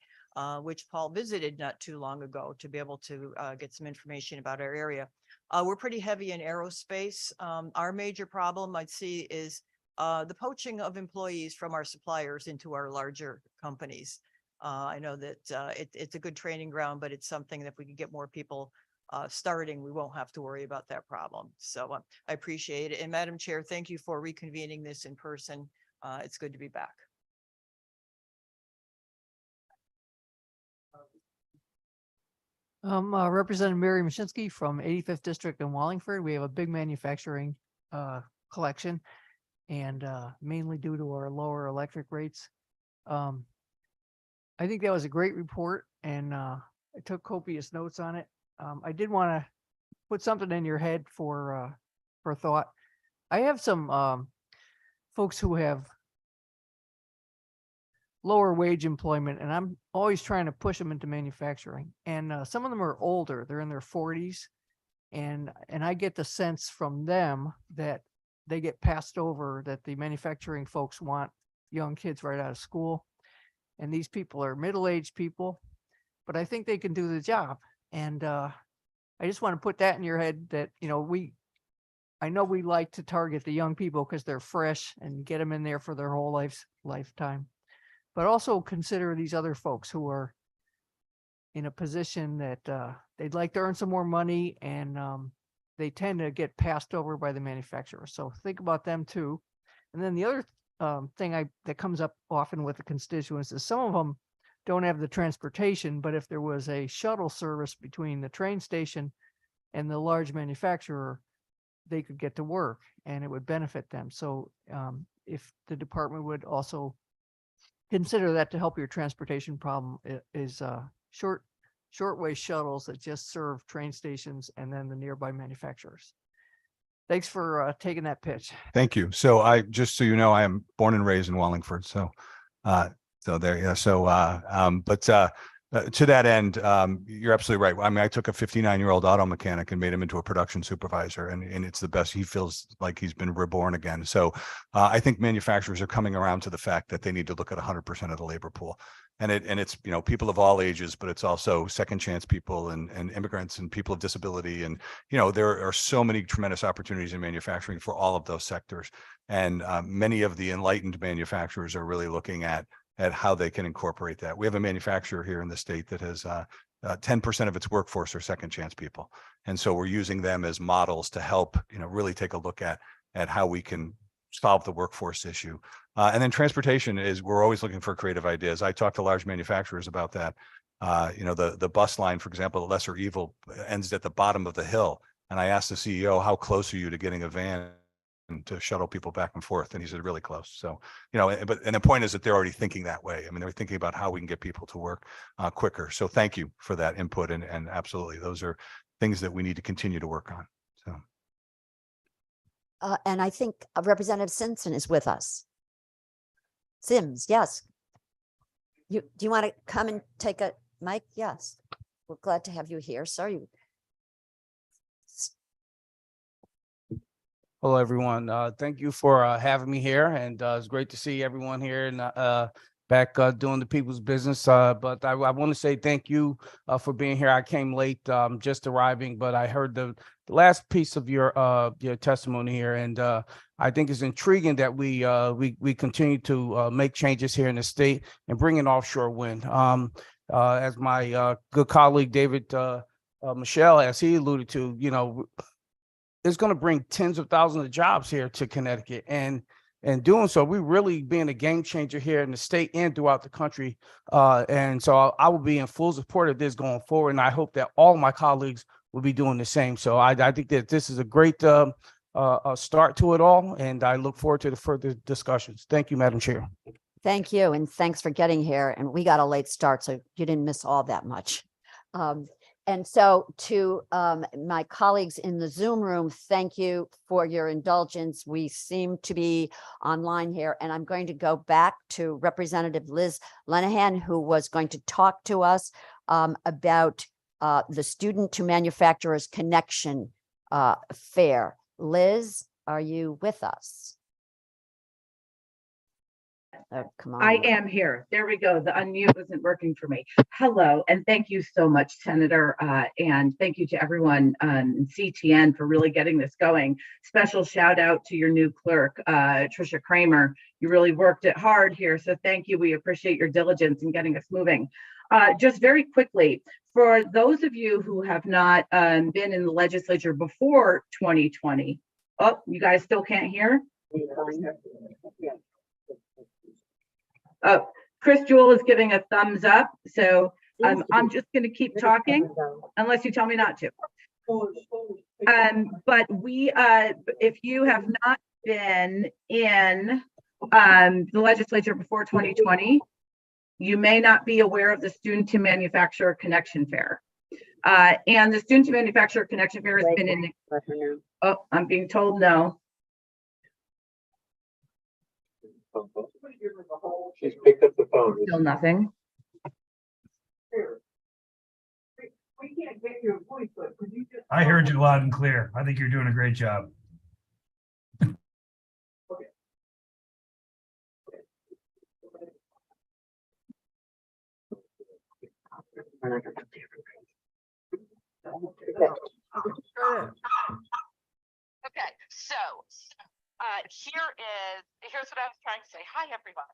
[SPEAKER 18] which Paul visited not too long ago to be able to get some information about our area. We're pretty heavy in aerospace. Our major problem I'd see is the poaching of employees from our suppliers into our larger companies. I know that it's a good training ground, but it's something that if we could get more people starting, we won't have to worry about that problem. So I appreciate it. And Madam Chair, thank you for reconvening this in person. It's good to be back.
[SPEAKER 19] Representative Mary Mashinsky from 85th District in Wallingford. We have a big manufacturing collection, and mainly due to our lower electric rates. I think that was a great report, and I took copious notes on it. I did want to put something in your head for thought. I have some folks who have lower wage employment, and I'm always trying to push them into manufacturing. And some of them are older; they're in their 40s, and I get the sense from them that they get passed over. That the manufacturing folks want young kids right out of school, and these people are middle-aged people, but I think they can do the job. And I just want to put that in your head that, I know we like to target the young people because they're fresh and get them in there for their whole lifetime, but also consider these other folks who are in a position that they'd like to earn some more money, and they tend to get passed over by the manufacturer. So think about them too. And then the other thing that comes up often with the constituents is some of them don't have the transportation, but if there was a shuttle service between the train station and the large manufacturer, they could get to work and it would benefit them. So if the department would also consider that to help your transportation problem, is shortwave shuttles that just serve train stations and then the nearby manufacturers. Thanks for taking that pitch.
[SPEAKER 10] Thank you. So just so you know, I am born and raised in Wallingford. So So there, yeah. So, to that end, you're absolutely right. I mean, I took a 59-year-old auto mechanic and made him into a production supervisor, and it's the best. He feels like he's been reborn again. So I think manufacturers are coming around to the fact that they need to look at 100% of the labor pool. And it's, you know, people of all ages, but it's also second chance people and immigrants and people of disability. And, you know, there are so many tremendous opportunities in manufacturing for all of those sectors. And many of the enlightened manufacturers are really looking at how they can incorporate that. We have a manufacturer here in the state that has 10% of its workforce are second chance people. And so we're using them as models to help, you know, really take a look at how we can solve the workforce issue. And then transportation is, we're always looking for creative ideas. I talk to large manufacturers about that. You know, the bus line, for example, the lesser evil ends at the bottom of the hill. And I asked the CEO, how close are you to getting a van to shuttle people back and forth? And he said, really close. So, you know, and the point is that they're already thinking that way. I mean, they're thinking about how we can get people to work quicker. So thank you for that input. And absolutely, those are things that we need to continue to work on. So.
[SPEAKER 11] And I think Representative Simpson is with us. Sims, yes. Do you want to come and take a mic? Yes. We're glad to have you here. Sorry.
[SPEAKER 20] Hello, everyone. Thank you for having me here, and it's great to see everyone here and back doing the people's business. But I want to say thank you for being here. I came late, just arriving, but I heard the last piece of your testimony here, and I think it's intriguing that we continue to make changes here in the state and bring in offshore wind. As my good colleague David Michelle, as he alluded to, you know, it's going to bring tens of thousands of jobs here to Connecticut. And doing so, we're really being a game changer here in the state and throughout the country. And so I will be in full support of this going forward. And I hope that all my colleagues will be doing the same. So I think that this is a great start to it all. And I look forward to the further discussions. Thank you, Madam Chair.
[SPEAKER 11] Thank you. And thanks for getting here. And we got a late start, so you didn't miss all that much. And so to my colleagues in the Zoom room, thank you for your indulgence. We seem to be online here, and I'm going to go back to Representative Liz Lenahan, who was going to talk to us about the Student to Manufacturers Connection Fair. Liz, are you with us? Oh, come on.
[SPEAKER 7] I am here. There we go. The unmute wasn't working for me. Hello, and thank you so much, Senator. And thank you to everyone in CTN for really getting this going. Special shout out to your new clerk, Tricia Kramer. You really worked it hard here. So thank you. We appreciate your diligence in getting us moving. Just very quickly, for those of you who have not been in the legislature before 2020, oh, you guys still can't hear? Oh, Chris Jewell is giving a thumbs up. So I'm just going to keep talking unless you tell me not to. But we, if you have not been in the legislature before 2020, you may not be aware of the Student to Manufacturer Connection Fair. And the Student to Manufacturer Connection Fair has been in, oh, I'm being told no.
[SPEAKER 21] She's picked up the phone.
[SPEAKER 7] Still nothing.
[SPEAKER 21] We can't get your voice, but could you just?
[SPEAKER 22] I heard you loud and clear. I think you're doing a great job.
[SPEAKER 23] Okay, so here's what I was trying to say. Hi, everyone.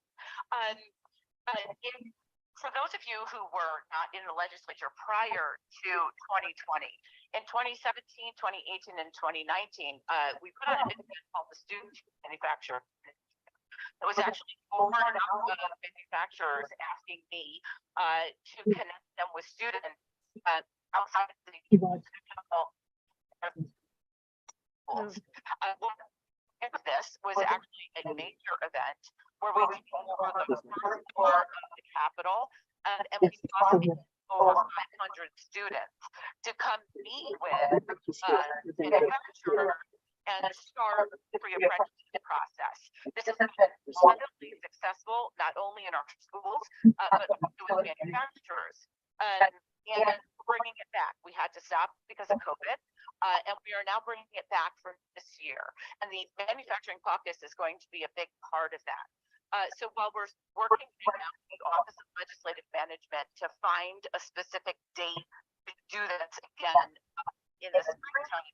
[SPEAKER 23] For those of you who were not in the legislature prior to 2020, in 2017, 2018, and 2019, we put on an event called the Student Manufacturer. It was actually over a number of manufacturers asking me to connect them with students outside of the technical schools. This was actually a major event where we came over the first floor of the Capitol and we brought over 500 students to come meet with manufacturers and start the pre-apprenticeship process. This has been incredibly successful. successful, not only in our schools, but also with manufacturers. And bringing it back. We had to stop because of COVID, and we are now bringing it back for this year. And the Manufacturing Caucus is going to be a big part of that. So while we're working right now with the Office of Legislative Management to find a specific date to do this again in the springtime,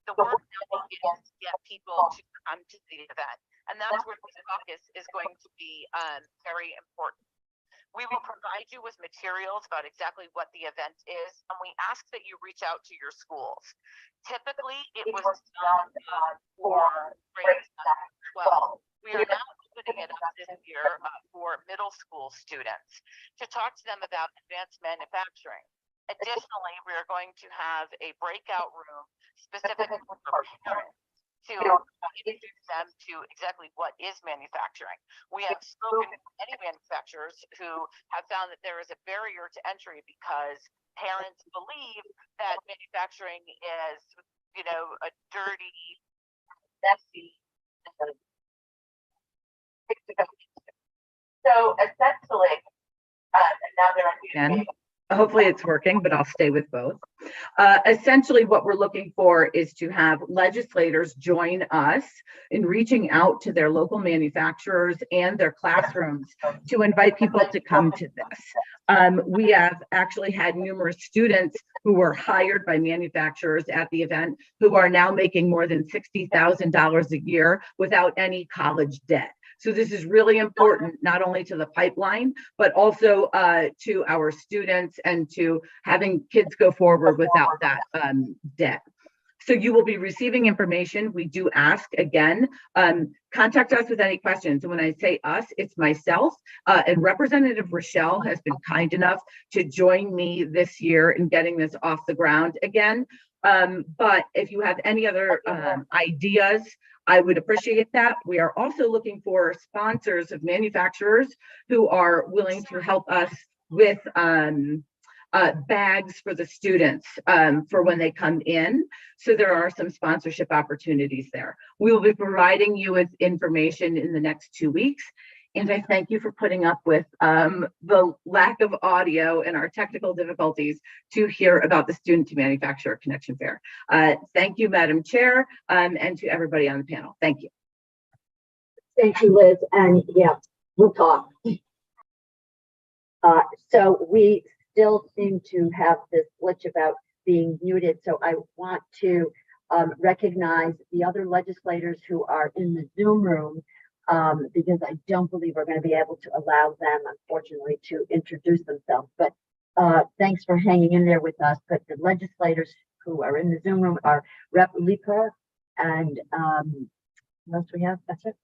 [SPEAKER 23] the work now is to get people to come to the event. And that's where this caucus is going to be very important. We will provide you with materials about exactly what the event is, and we ask that you reach out to your schools. Typically, it was done for grades 12. We are now opening it up this year for middle school students to talk to them about advanced manufacturing. Additionally, we are going to have a breakout room specifically for parents to introduce them to exactly what is manufacturing. We have spoken to many manufacturers who have found that there is a barrier to entry because parents believe that manufacturing is, you know, a dirty, messy, so essentially, and now they're on
[SPEAKER 7] hopefully it's working, but I'll stay with both. Essentially, what we're looking for is to have legislators join us in reaching out to their local manufacturers and their classrooms to invite people to come to this. We have actually had numerous students who were hired by manufacturers at the event who are now making more than $60,000 a year without any college debt. So this is really important, not only to the pipeline, but also to our students and to having kids go forward without that debt. So you will be receiving information. We do ask again, contact us with any questions. And when I say us, it's myself and Representative Rochelle has been kind enough to join me this year in getting this off the ground again. But if you have any other ideas, I would appreciate that. We are also looking for sponsors of manufacturers who are willing to help us with bags for the students for when they come in. So there are some sponsorship opportunities there. We will be providing you with information in the next 2 weeks. And I thank you for putting up with the lack of audio and our technical difficulties to hear about the Student to Manufacturer Connection Fair. Thank you, Madam Chair, and to everybody on the panel. Thank you.
[SPEAKER 1] Thank you, Liz. And yeah, we'll talk. So we still seem to have this glitch about being muted. So I want to recognize the other legislators who are in the Zoom room. Because I don't believe we're going to be able to allow them, unfortunately, to introduce themselves. But thanks for hanging in there with us. But the legislators who are in the Zoom room are Rep. Leeper and what else we have? That's it?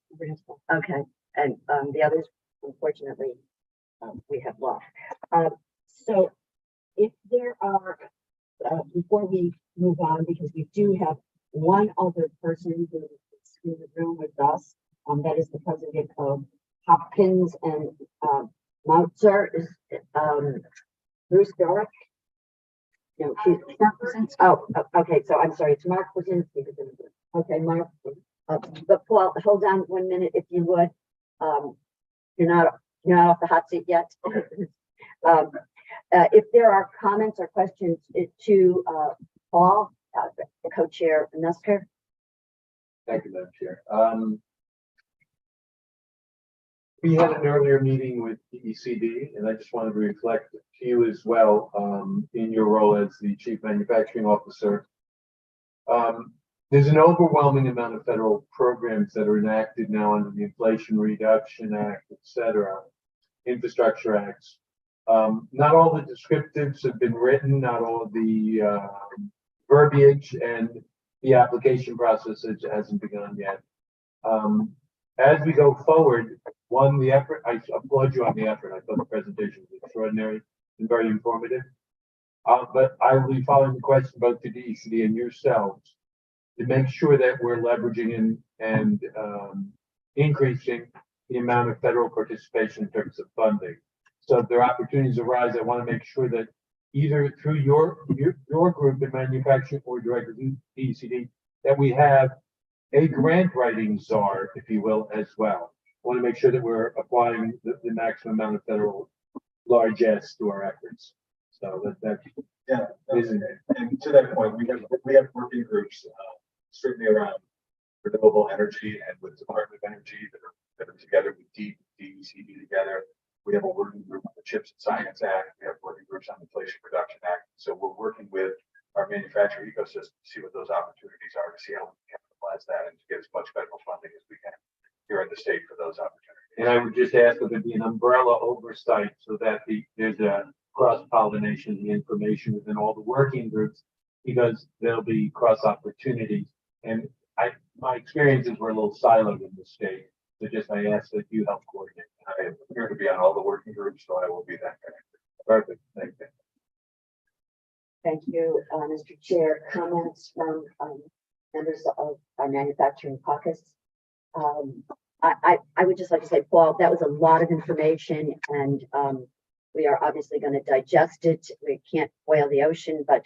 [SPEAKER 1] Okay. And the others, unfortunately, we have lost. So if there are, before we move on, because we do have one other person who is in the room with us, that is the president of Hopkins and Mountzer is Bruce Dorick. No, she's Mark Brzezinski. Oh, okay. So I'm sorry. It's Mark Brzezinski. Okay, Mark. But Paul, hold on 1 minute if you would. You're not off the hot seat yet. If there are comments or questions to Paul, the co-chair Nusker.
[SPEAKER 2] Thank you, Madam Chair. We had an earlier meeting with ECD, and I just wanted to reflect to you as well in your role as the Chief Manufacturing Officer. There's an overwhelming amount of federal programs that are enacted now under the Inflation Reduction Act, et cetera, Infrastructure Acts. Not all the descriptives have been written, not all of the verbiage, and the application process hasn't begun yet. As we go forward, the effort, I applaud you on the effort. I thought the presentation was extraordinary and very informative. But I will be following the question both to DECD and yourselves to make sure that we're leveraging and increasing the amount of federal participation in terms of funding. So if there are opportunities arise, I want to make sure that either through your group in manufacturing or directly DECD, that we have a grant writing czar, if you will, as well. want to make sure that we're applying the maximum amount of federal largesse to our efforts. So that
[SPEAKER 3] Yeah, and to that point, we have working groups, certainly around renewable energy and with Department of Energy that are together with DECD together. We have a working group on the Chips and Science Act. We have working groups on the Inflation Reduction Act. So we're working with our manufacturing ecosystem to see what those opportunities are, to see how we can capitalize that and to get as much federal funding as we can here in the state for those opportunities.
[SPEAKER 2] And I would just ask that there be an umbrella oversight so that there's a cross-pollination of the information within all the working groups, because there'll be cross opportunities. And my experience is we're a little siloed in the state. So just I ask that you help coordinate. I am here to be on all the working groups, so I will be that guy. Perfect. Thank you.
[SPEAKER 1] Thank you, Mr. Chair. Comments from members of our manufacturing caucus. I would just like to say, Paul, that was a lot of information, and we are obviously going to digest it. We can't boil the ocean, but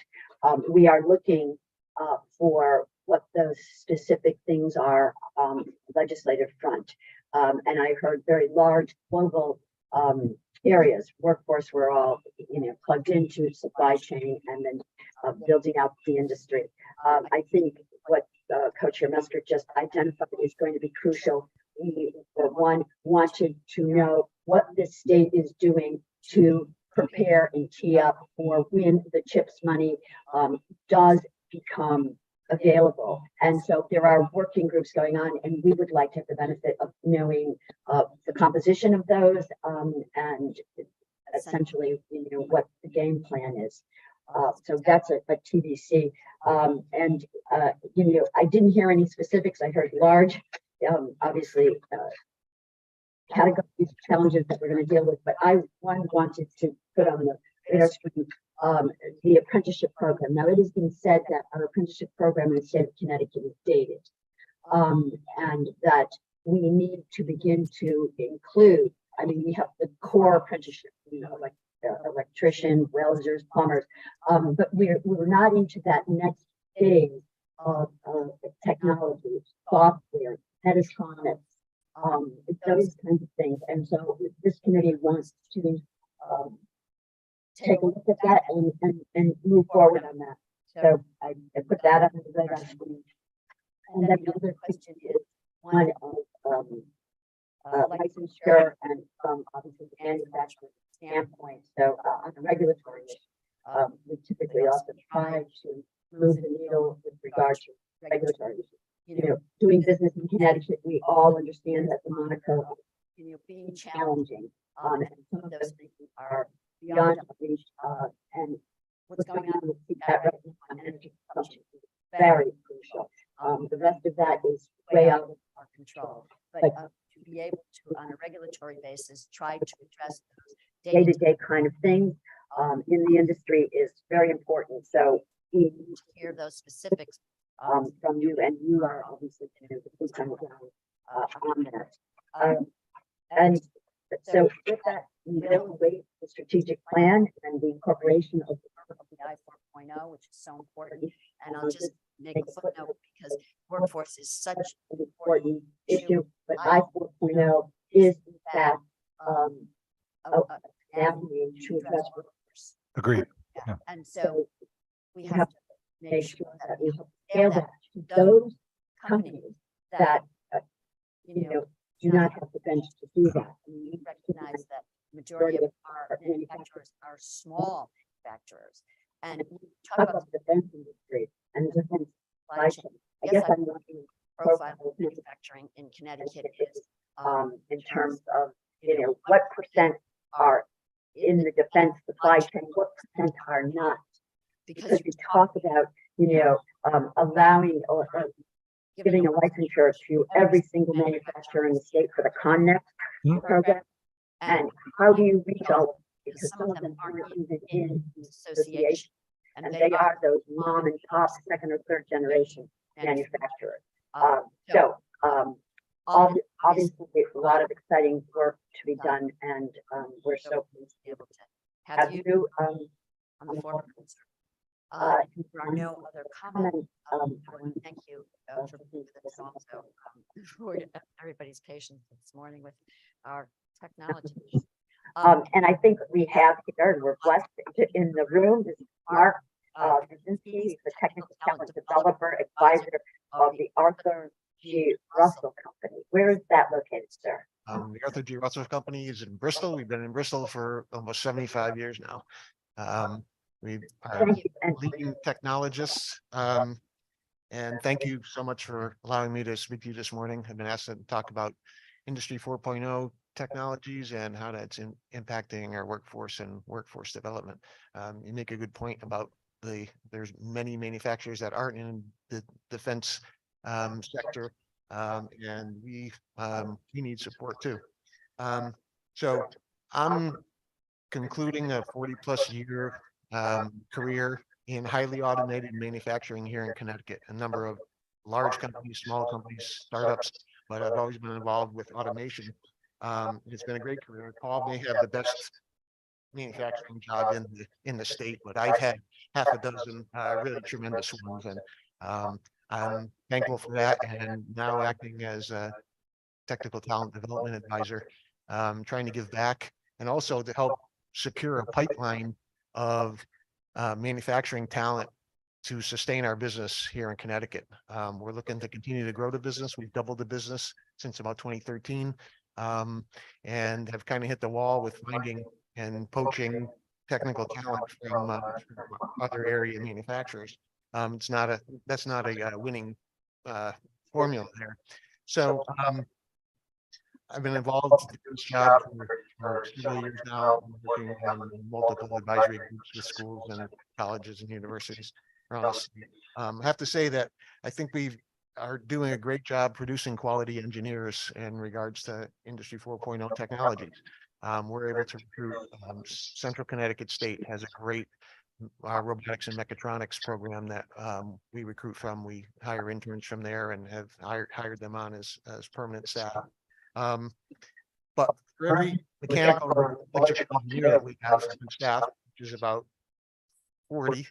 [SPEAKER 1] we are looking for what those specific things are legislative front. And I heard very large global areas. Workforce, we're all plugged into supply chain, and then building out the industry. I think what Co-Chair Mester just identified is going to be crucial. We wanted to know what the state is doing to prepare and tee up for when the CHIPS money does become available. And so there are working groups going on, and we would like to have the benefit of knowing the composition of those and essentially what the game plan is. So that's a TBC. And I didn't hear any specifics. I heard large, obviously, categories, challenges that we're going to deal with, but I wanted to put on the radar screen the apprenticeship program. Now, it has been said that our apprenticeship program in the state of Connecticut is dated, and that we need to begin to include, we have the core apprenticeship, like electrician, welders, plumbers, but we're not into that next phase of technology, software, Metasonics, those kinds of things. And so this committee wants to take a look at that and move forward on that. So I put that up on the radar screen. And then the other question is one of licensure and from obviously the manufacturing standpoint. So on the regulatory issue, we typically also try to move the needle with regard to regulatory issues. Doing business in Connecticut, we all understand that the moniker of being challenging, and some of those things are beyond our reach, and what's going on with that right now on energy consumption is very crucial. The rest of that is way out of our control, but to be able to, on a regulatory basis, try to address those day-to-day kind of things in the industry is very important. So we need to hear those specifics from you, and you are obviously the boots on the ground on that. And so with that, we don't wait the strategic plan and the incorporation of the I 4.0, which is so important. And I'll just make a footnote because workforce is such an important issue, but I 4.0 is in fact an avenue to address workforce.
[SPEAKER 10] Agreed.
[SPEAKER 1] Yeah. And so we have to make sure that we scale that to those companies that do not have the bench to do that. We recognize that majority of our manufacturers are small manufacturers. And we talk about the defense industry and the defense supply chain. I guess I'm looking at profile of manufacturing in Connecticut is in terms of what percent are in the defense supply chain, what percent are not. Because we talk about allowing or giving a licensure to every single manufacturer in the state for the Connect program. And how do you reach all of them? Because some of them aren't even in the association. And they are those mom and pop second or third generation manufacturers. Obviously, a lot of exciting work to be done, and we're so pleased to be able to have you on the forefront.
[SPEAKER 11] If there are no other comments, I want to thank you for being with us also, for everybody's patience this morning with our technology.
[SPEAKER 1] And I think we have here, and we're blessed in the room, this is Mark Brzezinski, he's the technical talent developer advisor of the Arthur G. Russell Company. Where is that located, sir?
[SPEAKER 9] The Arthur G. Russell Company is in Bristol. We've been in Bristol for almost 75 years now. We are
[SPEAKER 1] Thank you. And
[SPEAKER 9] leading technologists. And thank you so much for allowing me to speak to you this morning. I've been asked to talk about Industry 4.0 technologies and how that's impacting our workforce and workforce development. You make a good point about there's many manufacturers that aren't in the defense sector, and we need support too. So I'm concluding a 40+ year career in highly automated manufacturing here in Connecticut. A number of large companies, small companies, startups, but I've always been involved with automation. It's been a great career. Paul may have the best manufacturing job in the state, but I've had half a dozen really tremendous ones, and I'm thankful for that. And now acting as a technical talent development advisor, trying to give back and also to help secure a pipeline of manufacturing talent to sustain our business here in Connecticut. We're looking to continue to grow the business. We've doubled the business since about 2013, and have kind of hit the wall with finding and poaching technical talent from other area manufacturers. That's not a winning formula there. So I've been involved in this job for several years now, working on multiple advisory groups with schools and colleges and universities around the state. I have to say that I think we are doing a great job producing quality engineers in regards to Industry 4.0 technologies. We're able to recruit. Central Connecticut State has a great robotics and mechatronics program that we recruit from. We hire interns from there and have hired them on as permanent staff. But for every mechanical or electrical engineer that we have on staff, which is about 40,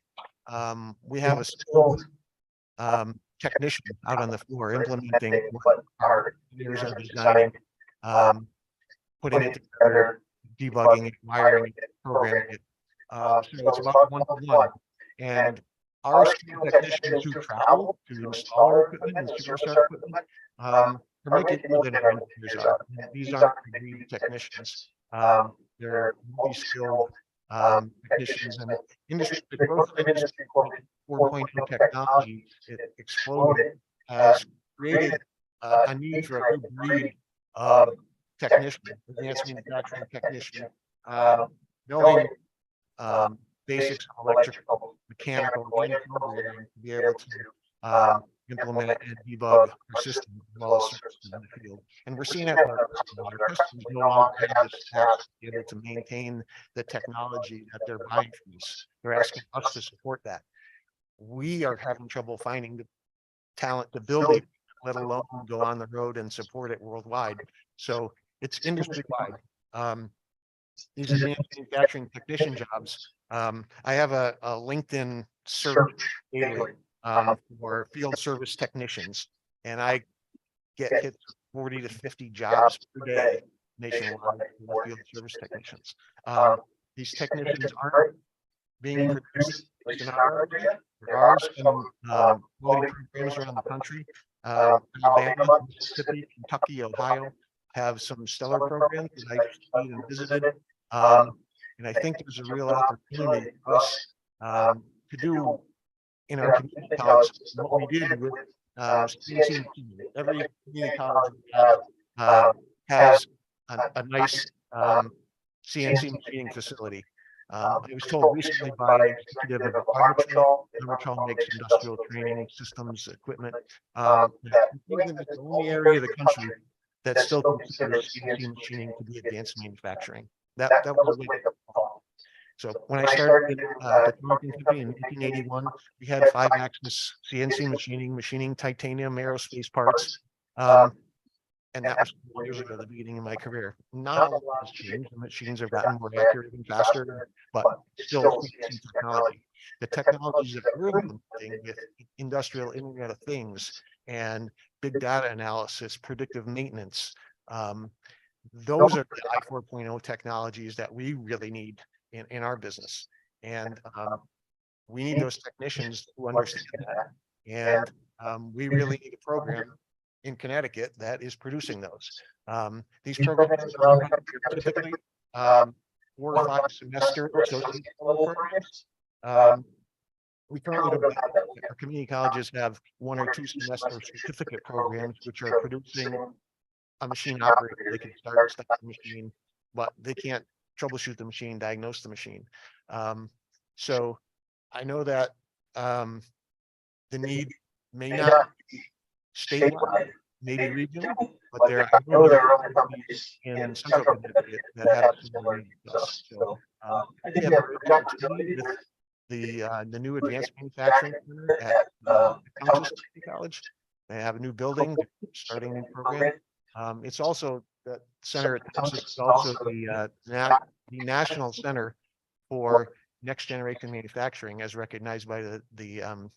[SPEAKER 9] we have a skilled technician out on the floor implementing what our engineers are designing, putting it together, debugging it, wiring it, programming it. So it's about 1-to-1. And our skilled technicians who travel to install our equipment and service our equipment, they're making more than our engineers are. These aren't degree technicians. They're multi-skilled technicians, and the growth of Industry 4.0 technology, it exploded, has created a need for a new breed of technician, advanced manufacturing technician, knowing basics of electrical, mechanical, and programming to be able to implement and debug our system as well as services in the field. And we're seeing that with our customers. Our customers no longer have the staff to be able to maintain the technology that they're buying from us. They're asking us to support that. We are having trouble finding the talent to build it, let alone go on the road and support it worldwide. So it's industry-wide. These advanced manufacturing technician jobs. I have a LinkedIn search daily for field service technicians, and I get hit 40 to 50 jobs per day nationwide for field service technicians. These technicians aren't being produced in our area. There are some quality programs around the country. Alabama, Mississippi, Kentucky, Ohio have some stellar programs that I've seen and visited. And I think there's a real opportunity for us to do in our community college what we did with CNC machining. Every community college we have has a nice CNC machining facility. I was told recently by an executive of Armatrol makes industrial training systems equipment. That it's the only area of the country that still considers CNC machining to be advanced manufacturing. That was a wake-up call. So when I started at the Caucus in 1981, we had 5-axis CNC machining titanium aerospace parts. And that was 4 years ago, the beginning of my career. Not a lot has changed. The machines have gotten more accurate and faster, but still CNC technology. the technologies that we're implementing with industrial Internet of Things and big data analysis, predictive maintenance. Those are the I 4.0 technologies that we really need in our business. And we need those technicians who understand that. And we really need a program in Connecticut that is producing those. These programs are typically 4 or 5 semester associate programs. We currently don't have that. Our community colleges have 1 or 2 semester certificate programs, which are producing a machine operator. They can start the machine, but they can't troubleshoot the machine, diagnose the machine. So I know that the need may not be statewide, maybe regional, but I know there are other companies in central Connecticut that have similar needs to us. So I think we have a great opportunity with the new advanced manufacturing center at Caucus College. They have a new building, starting a new program. It's also the center at Caucus is also the National Center for Next Generation Manufacturing, as recognized by the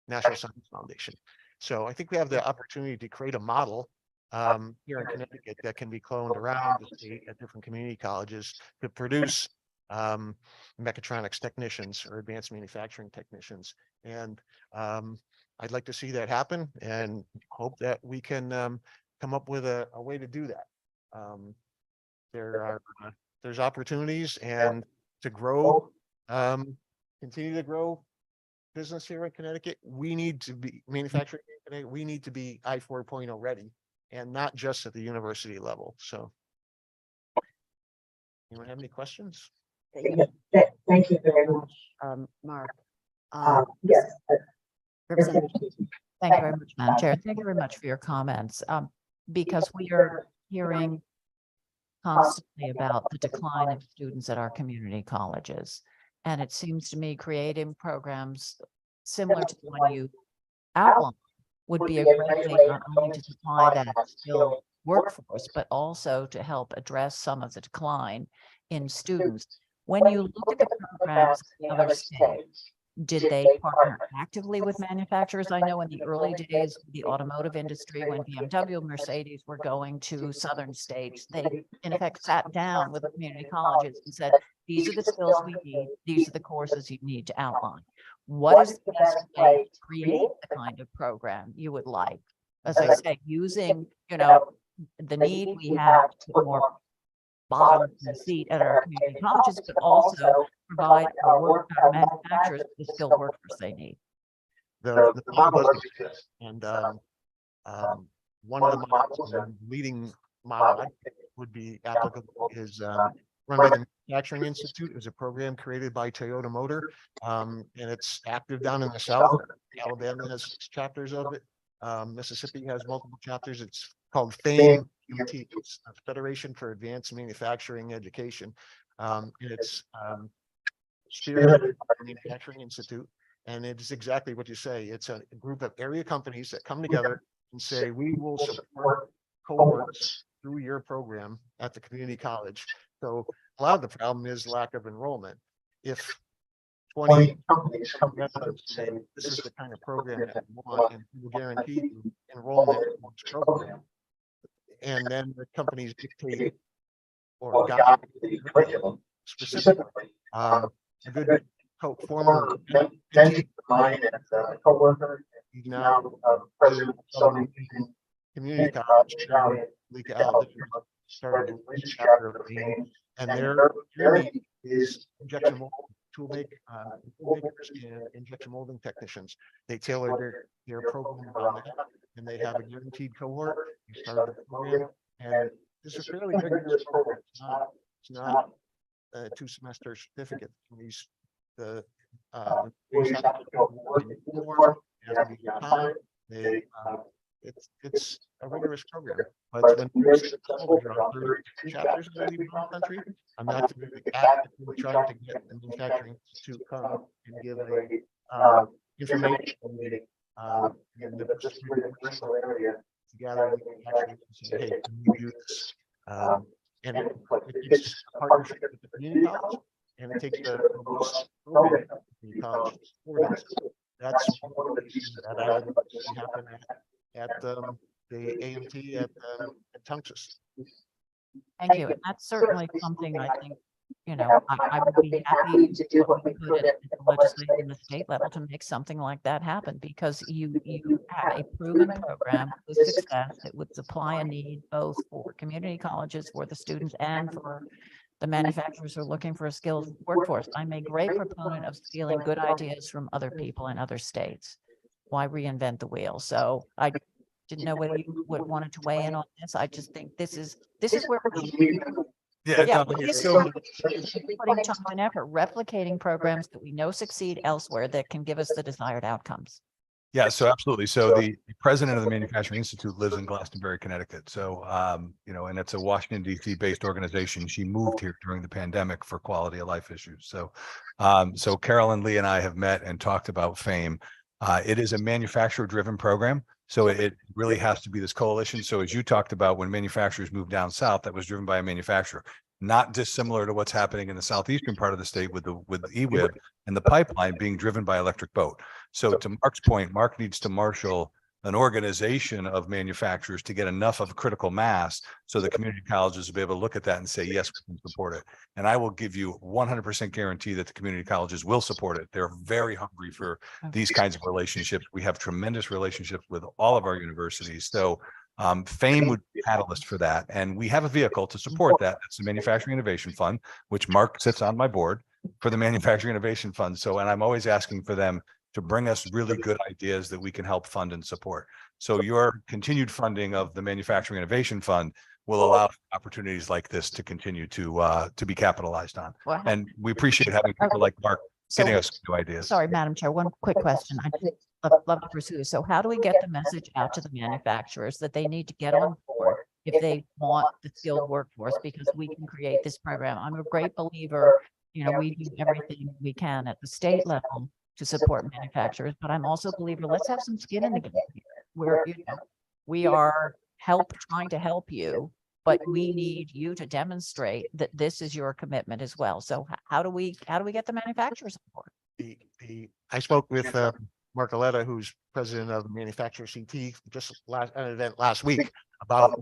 [SPEAKER 9] National Science Foundation. So I think we have the opportunity to create a model here in Connecticut that can be cloned around the state at different community colleges to produce mechatronics technicians or advanced manufacturing technicians. And I'd like to see that happen and hope that we can come up with a way to do that. There's opportunities and to grow, continue to grow business here in Connecticut. We need to be manufacturing in Connecticut. We need to be I 4.0 ready, and not just at the university level. So anyone have any questions?
[SPEAKER 1] Thank you very much, Mark. Yes.
[SPEAKER 16] Representative, thank you very much, Madam Chair. Thank you very much for your comments. Because we are hearing constantly about the decline of students at our community colleges. And it seems to me creating programs similar to the one you outlined would be a great way not only to supply that skilled workforce, but also to help address some of the decline in students. When you look at the programs in other states, did they partner actively with manufacturers? I know in the early days of the automotive industry, when BMW, Mercedes were going to southern states, they in effect sat down with the community colleges and said, these are the skills we need. These are the courses you need to outline. What is the best way to create the kind of program you would like? As I say, using, the need we have to put more bottom in the seat at our community colleges, but also provide our manufacturers the skilled workforce they need.
[SPEAKER 9] The model does exist, and one of the models, the leading model I think would be applicable is run by the Manufacturing Institute. It was a program created by Toyota Motor, and it's active down in the South. Alabama has 6 chapters of it. Mississippi has multiple chapters. It's called FAME, it's a Federation for Advanced Manufacturing Education. And it's spearheaded by the Manufacturing Institute. And it's exactly what you say. It's a group of area companies that come together and say, we will support cohorts through your program at the community college. So a lot of the problem is lack of enrollment. If 20 companies come together and say, this is the kind of program that we want, and we will guarantee you enrollment in this program, and then the companies dictate or guide the curriculum specifically. A good former mentee of mine and a co-worker, he's now president of Southern Community College, started a new chapter of FAME, and their need is injection molding, tool makers and injection molding technicians. They tailor their program around that, and they have a guaranteed cohort. You start the program, and this is a fairly rigorous program. It's not a 2-semester certificate. It's a rigorous program, but when there are 30 chapters in the country, I'm not actively trying to get the manufacturing to come and give a information meeting in the commercial area together and actually say, hey, can you do this? And it takes a partnership with the community college, and it takes a robust program college supported. That's one of the pieces that I would like to see happen at the AMT at Tungus.
[SPEAKER 16] Thank you. And that's certainly something I think, I would be happy to do what we could at the legislative and the state level to make something like that happen, because you have a proven program with success that would supply a need both for community colleges, for the students, and for the manufacturers who are looking for a skilled workforce. I'm a great proponent of stealing good ideas from other people in other states. Why reinvent the wheel? So I didn't know whether you would wanted to weigh in on this. I just think this is where putting time and effort, replicating programs that we know succeed elsewhere that can give us the desired outcomes.
[SPEAKER 10] Yeah, so absolutely. So the president of the Manufacturing Institute lives in Glastonbury, Connecticut. So, and it's a Washington DC based organization. She moved here during the pandemic for quality of life issues. So, so Carolyn, Lee, and I have met and talked about FAME. It is a manufacturer driven program. So it really has to be this coalition. So as you talked about, when manufacturers moved down south, that was driven by a manufacturer, not dissimilar to what's happening in the southeastern part of the state with the EWIB and the pipeline being driven by electric boat. So to Mark's point, Mark needs to marshal an organization of manufacturers to get enough of critical mass so the community colleges will be able to look at that and say, yes, we can support it. And I will give you 100% guarantee that the community colleges will support it. They're very hungry for these kinds of relationships. We have tremendous relationships with all of our universities. So FAME would be a catalyst for that. And we have a vehicle to support that. That's the Manufacturing Innovation Fund, which Mark sits on my board for the Manufacturing Innovation Fund. So, and I'm always asking for them to bring us really good ideas that we can help fund and support. So your continued funding of the Manufacturing Innovation Fund will allow opportunities like this to continue to be capitalized on.
[SPEAKER 16] Well,
[SPEAKER 10] And we appreciate having people like Mark getting us new ideas.
[SPEAKER 16] Sorry, Madam Chair, one quick question. I just love to pursue this. So how do we get the message out to the manufacturers that they need to get on board if they want the skilled workforce, because we can create this program? I'm a great believer, we do everything we can at the state level to support manufacturers, but I'm also a believer, let's have some skin in the game here. We are trying to help you, but we need you to demonstrate that this is your commitment as well. So how do we get the manufacturers on board?
[SPEAKER 9] I spoke with Mark Aletta, who's president of Manufacturer CT, just an event last week about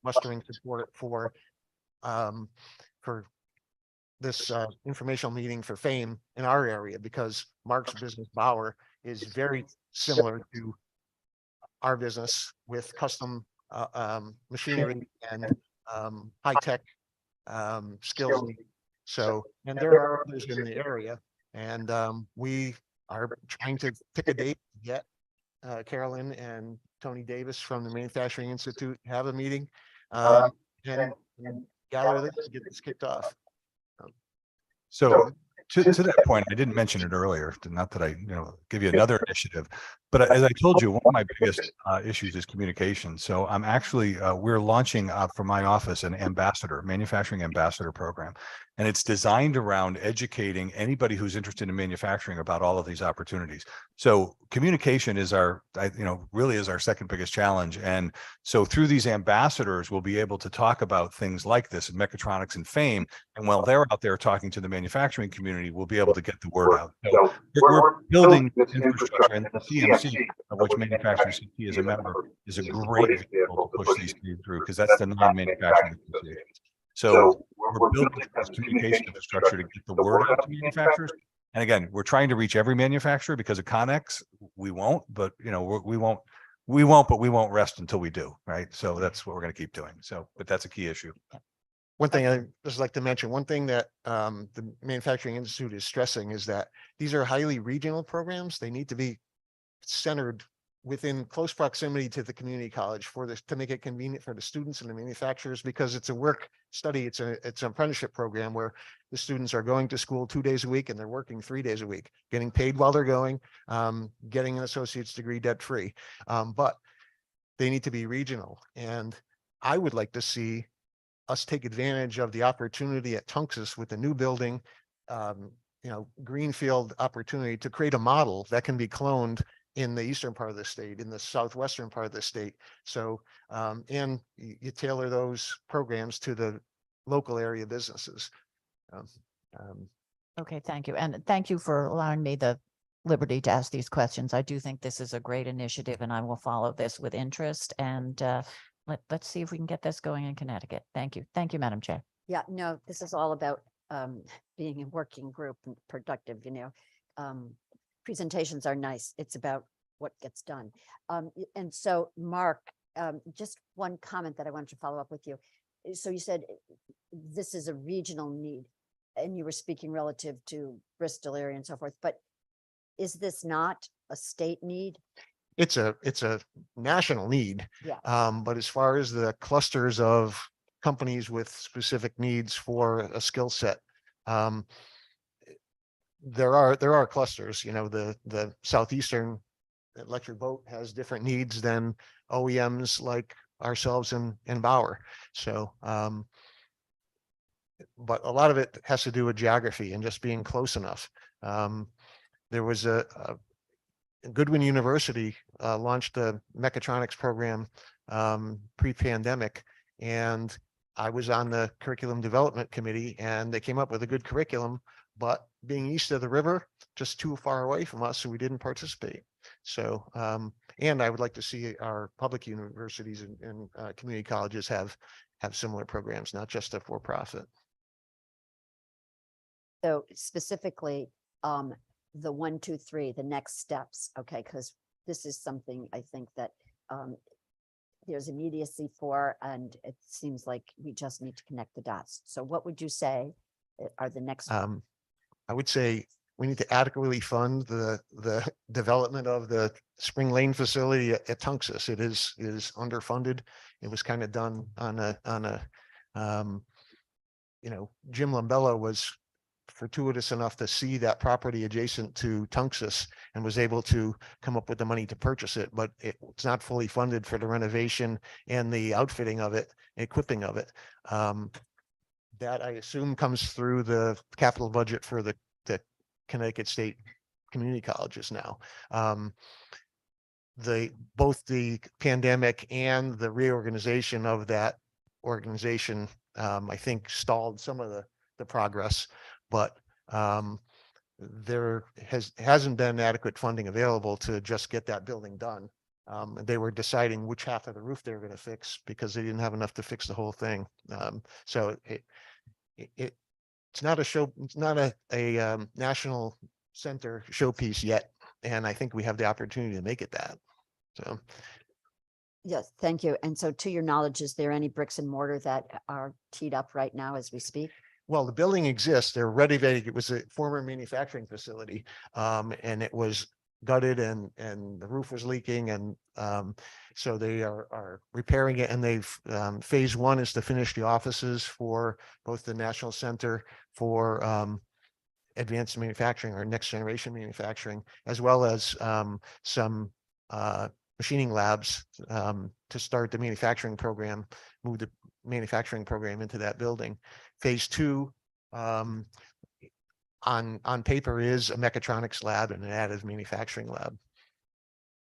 [SPEAKER 9] mustering support for this informational meeting for FAME in our area, because Mark's business Bauer is very similar to our business with custom machinery and high-tech skills. So, and there are others in the area, and we are trying to pick a date to get Carolyn and Tony Davis from the Manufacturing Institute have a meeting and gather this to get this kicked off.
[SPEAKER 10] So to that point, I didn't mention it earlier, not that I, give you another initiative, but as I told you, one of my biggest issues is communication. So I'm actually, we're launching for my office an manufacturing ambassador program. And it's designed around educating anybody who's interested in manufacturing about all of these opportunities. So communication is really is our second biggest challenge. And so through these ambassadors, we'll be able to talk about things like this in mechatronics and FAME. And while they're out there talking to the manufacturing community, we'll be able to get the word out. So we're building infrastructure, and the CMC, of which Manufacturing CT is a member, is a great vehicle to push these through, because that's the non-manufacturing association. So we're building this communication infrastructure to get the word out to manufacturers. And again, we're trying to reach every manufacturer, because of Connex, we won't, but we won't rest until we do, right? So that's what we're going to keep doing. So, but that's a key issue.
[SPEAKER 9] One thing I just like to mention, one thing that the Manufacturing Institute is stressing is that these are highly regional programs. They need to be centered within close proximity to the community college for this, to make it convenient for the students and the manufacturers, because it's a work study. It's an apprenticeship program where the students are going to school 2 days a week and they're working 3 days a week, getting paid while they're going, getting an associate's degree debt free. But they need to be regional. And I would like to see us take advantage of the opportunity at Tungus with the new building, greenfield opportunity to create a model that can be cloned in the eastern part of the state, in the southwestern part of the state. So, and you tailor those programs to the local area businesses.
[SPEAKER 16] Okay, thank you. And thank you for allowing me the liberty to ask these questions. I do think this is a great initiative and I will follow this with interest and let's see if we can get this going in Connecticut. Thank you. Thank you, Madam Chair.
[SPEAKER 11] Yeah, no, this is all about being a working group and productive, presentations are nice. It's about what gets done. And so Mark, just one comment that I wanted to follow up with you. So you said this is a regional need and you were speaking relative to Bristol area and so forth, but is this not a state need?
[SPEAKER 9] It's a national need.
[SPEAKER 11] Yeah.
[SPEAKER 9] But as far as the clusters of companies with specific needs for a skill set, there are clusters, the Southeastern Electric Boat has different needs than OEMs like ourselves in Bauer. So, but a lot of it has to do with geography and just being close enough. There was a Goodwin University launched a mechatronics program pre-pandemic, and I was on the curriculum development committee, and they came up with a good curriculum, but being east of the river, just too far away from us, so we didn't participate. So, and I would like to see our public universities and community colleges have similar programs, not just a for-profit.
[SPEAKER 11] So specifically, the 1, 2, 3, the next steps, okay, because this is something I think that there's immediacy for, and it seems like we just need to connect the dots. So what would you say are the next?
[SPEAKER 9] I would say we need to adequately fund the development of the Spring Lane facility at Tunxus. It is underfunded. It was kind of done on a Jim Lambella was fortuitous enough to see that property adjacent to Tunxus and was able to come up with the money to purchase it, but it's not fully funded for the renovation and the outfitting of it, equipping of it. That I assume comes through the capital budget for the Connecticut State Community Colleges now. Both the pandemic and the reorganization of that organization, I think stalled some of the progress, but there hasn't been adequate funding available to just get that building done. They were deciding which half of the roof they were going to fix because they didn't have enough to fix the whole thing. So it's not a show, it's not a national center showpiece yet, and I think we have the opportunity to make it that. So.
[SPEAKER 11] Yes, thank you. And so to your knowledge, is there any bricks and mortar that are teed up right now as we speak?
[SPEAKER 9] Well, the building exists. They're ready. It was a former manufacturing facility, and it was gutted and the roof was leaking. And so they are repairing it. And they've phase 1 is to finish the offices for both the National Center for advanced manufacturing or next generation manufacturing, as well as some machining labs to start the manufacturing program, move the manufacturing program into that building. Phase 2 on paper is a mechatronics lab and an additive manufacturing lab.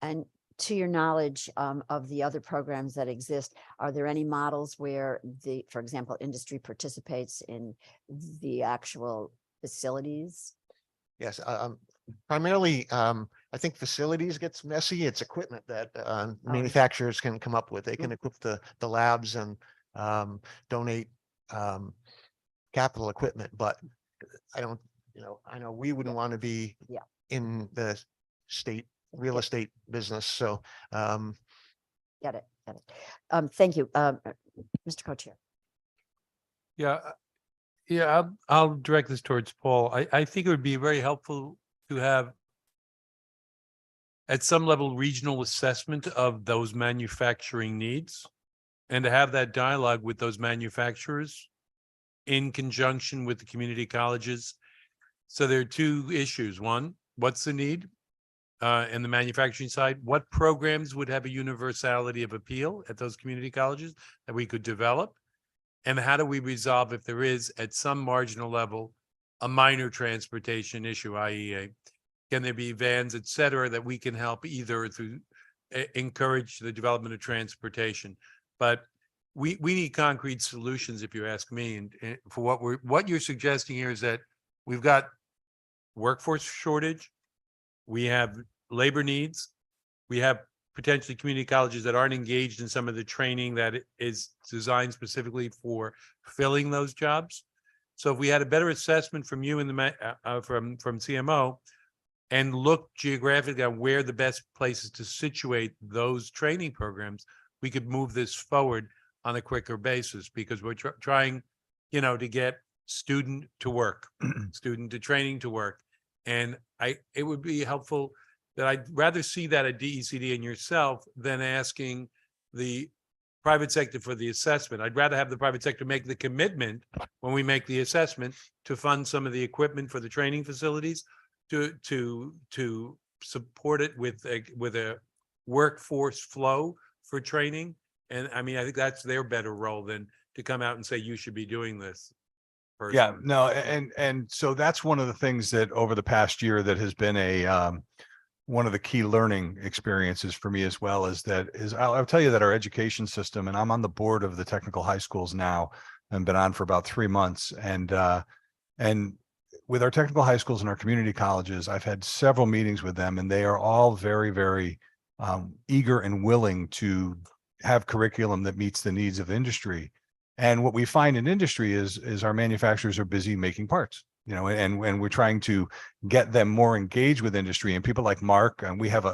[SPEAKER 11] And to your knowledge of the other programs that exist, are there any models where for example, industry participates in the actual facilities?
[SPEAKER 9] Yes, primarily, I think facilities gets messy. It's equipment that manufacturers can come up with. They can equip the labs and donate capital equipment, but I don't, I know we wouldn't want to be in the state real estate business. So
[SPEAKER 11] Get it. Thank you, Mr. Co-Chair.
[SPEAKER 4] Yeah, I'll direct this towards Paul. I think it would be very helpful to have at some level regional assessment of those manufacturing needs and to have that dialogue with those manufacturers in conjunction with the community colleges. So there are two issues. One, what's the need in the manufacturing side? What programs would have a universality of appeal at those community colleges that we could develop? And how do we resolve, if there is at some marginal level, a minor transportation issue, i.e. can there be vans, et cetera, that we can help either through encourage the development of transportation? But we need concrete solutions, if you ask me. And for what you're suggesting here is that we've got workforce shortage, we have labor needs, we have potentially community colleges that aren't engaged in some of the training that is designed specifically for filling those jobs. So if we had a better assessment from you and from CMO and look geographically at where the best places to situate those training programs, we could move this forward on a quicker basis, because we're trying, to get student to work, student to training to work. And it would be helpful that I'd rather see that at DECD and yourself than asking the private sector for the assessment. I'd rather have the private sector make the commitment when we make the assessment to fund some of the equipment for the training facilities, to support it with a workforce flow for training. And I mean, I think that's their better role than to come out and say, you should be doing this.
[SPEAKER 10] Yeah,
[SPEAKER 4] personally.
[SPEAKER 10] no, and so that's one of the things that over the past year that has been one of the key learning experiences for me as well, is I'll tell you that our education system, and I'm on the board of the technical high schools now and been on for about 3 months. And with our technical high schools and our community colleges, I've had several meetings with them, and they are all very, very eager and willing to have curriculum that meets the needs of industry. And what we find in industry is our manufacturers are busy making parts, and we're trying to get them more engaged with industry, and people like Mark, and we have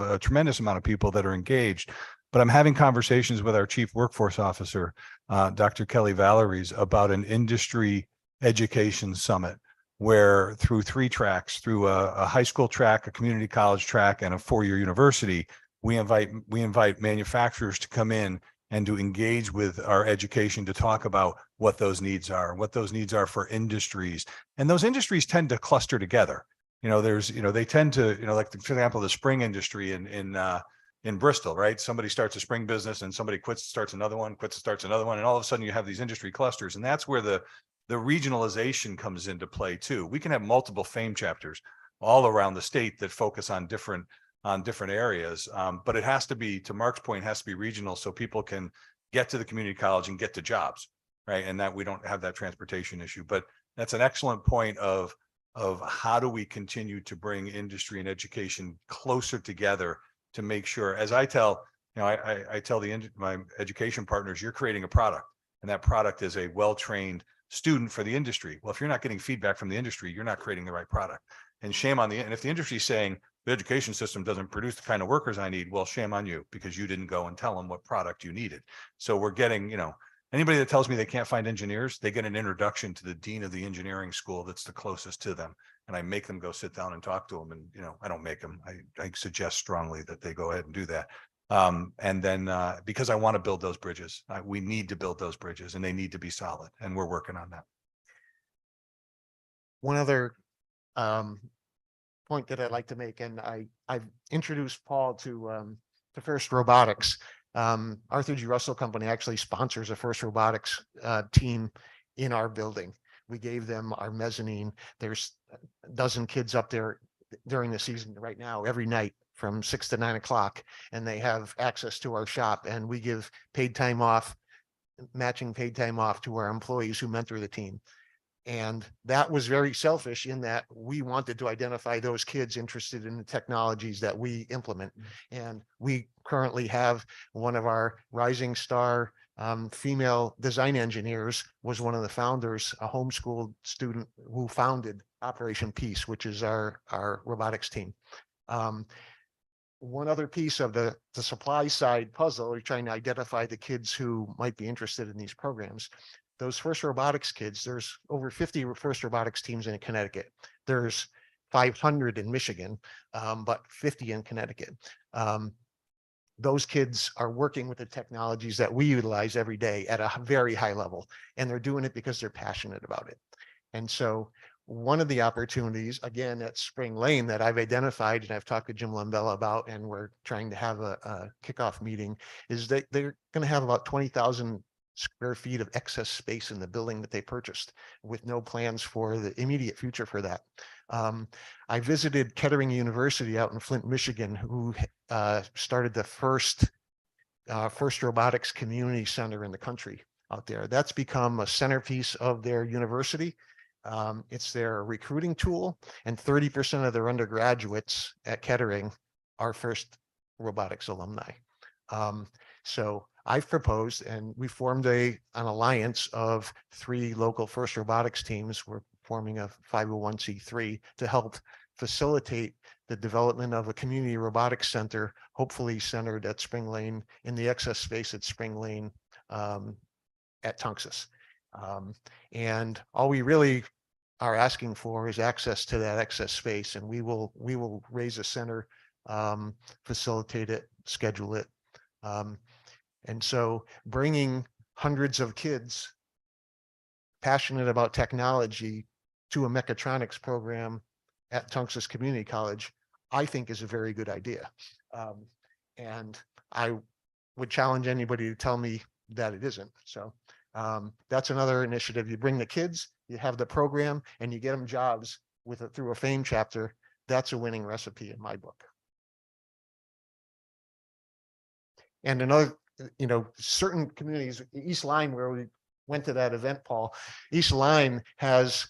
[SPEAKER 10] a tremendous amount of people that are engaged. But I'm having conversations with our chief workforce officer, Dr. Kelly Valeries, about an industry education summit, where through 3 tracks, through a high school track, a community college track, and a 4-year university, we invite manufacturers to come in and to engage with our education to talk about what those needs are for industries. And those industries tend to cluster together. They tend to, like, for example, the spring industry in Bristol, right? Somebody starts a spring business and somebody quits, starts another one, and all of a sudden you have these industry clusters. And that's where the regionalization comes into play too. We can have multiple FAME chapters all around the state that focus on different areas. But it has to be, to Mark's point, has to be regional, so people can get to the community college and get to jobs, right? And that we don't have that transportation issue. But that's an excellent point of how do we continue to bring industry and education closer together to make sure, as I tell, I tell my education partners, you're creating a product, and that product is a well-trained student for the industry. Well, if you're not getting feedback from the industry, you're not creating the right product. And shame on and if the industry is saying the education system doesn't produce the kind of workers I need, well, shame on you, because you didn't go and tell them what product you needed. So we're getting, anybody that tells me they can't find engineers, they get an introduction to the dean of the engineering school that's the closest to them. And I make them go sit down and talk to them. And, I don't make them, I suggest strongly that they go ahead and do that. And then because I want to build those bridges, we need to build those bridges, and they need to be solid. And we're working on that.
[SPEAKER 9] One other point that I'd like to make, and I've introduced Paul to FIRST Robotics. Arthur G. Russell Company actually sponsors a FIRST Robotics team in our building. We gave them our mezzanine. There's a dozen kids up there during the season right now, every night from 6 to 9 o'clock, and they have access to our shop, and we give paid time off, matching paid time off to our employees who mentor the team. And that was very selfish in that we wanted to identify those kids interested in the technologies that we implement. And we currently have one of our rising star female design engineers was one of the founders, a homeschooled student who founded Operation Peace, which is our robotics team. One other piece of the supply side puzzle, we're trying to identify the kids who might be interested in these programs. Those FIRST Robotics kids, there's over 50 FIRST Robotics teams in Connecticut. There's 500 in Michigan, but 50 in Connecticut. Those kids are working with the technologies that we utilize every day at a very high level, and they're doing it because they're passionate about it. And so one of the opportunities, again, at Spring Lane that I've identified and I've talked to Jim Lambella about, and we're trying to have a kickoff meeting, is that they're going to have about 20,000 square feet of excess space in the building that they purchased, with no plans for the immediate future for that. I visited Kettering University out in Flint, Michigan, who started the first robotics community center in the country out there. That's become a centerpiece of their university. It's their recruiting tool, and 30% of their undergraduates at Kettering are FIRST robotics alumni. So I've proposed, and we formed an alliance of 3 local FIRST robotics teams. We're forming a 501c3 to help facilitate the development of a community robotics center, hopefully centered at Spring Lane, in the excess space at Spring Lane at Tunxus. And all we really are asking for is access to that excess space, and we will raise a center, facilitate it, schedule it. And so bringing hundreds of kids passionate about technology to a mechatronics program at Tunxus Community College, I think is a very good idea. And I would challenge anybody to tell me that it isn't. So that's another initiative. You bring the kids, you have the program, and you get them jobs with it through a FAME chapter. That's a winning recipe in my book. And another, certain communities, East Line, where we went to that event, Paul, East Line has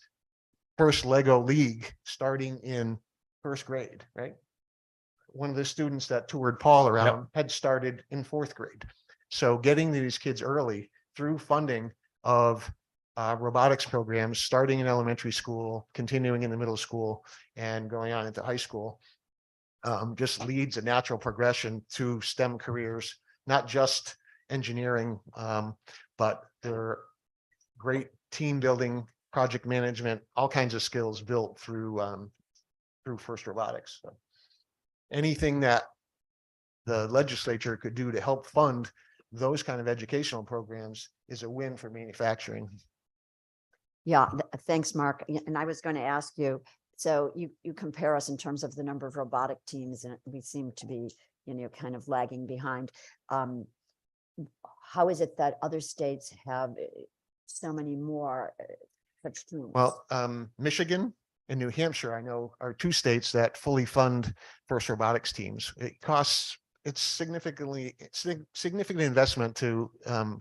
[SPEAKER 9] FIRST Lego League starting in 1st grade, right? One of the students that toured Paul around had started in 4th grade. So getting these kids early through funding of robotics programs, starting in elementary school, continuing in the middle school, and going on into high school, just leads a natural progression to STEM careers, not just engineering, but they're great team building, project management, all kinds of skills built through FIRST robotics. So anything that the legislature could do to help fund those kind of educational programs is a win for manufacturing.
[SPEAKER 11] Yeah, thanks, Mark. And I was going to ask you, so you compare us in terms of the number of robotic teams, and we seem to be, kind of lagging behind. How is it that other states have so many more such teams?
[SPEAKER 9] Well, Michigan and New Hampshire, I know, are 2 states that fully fund FIRST robotics teams. It's significant investment to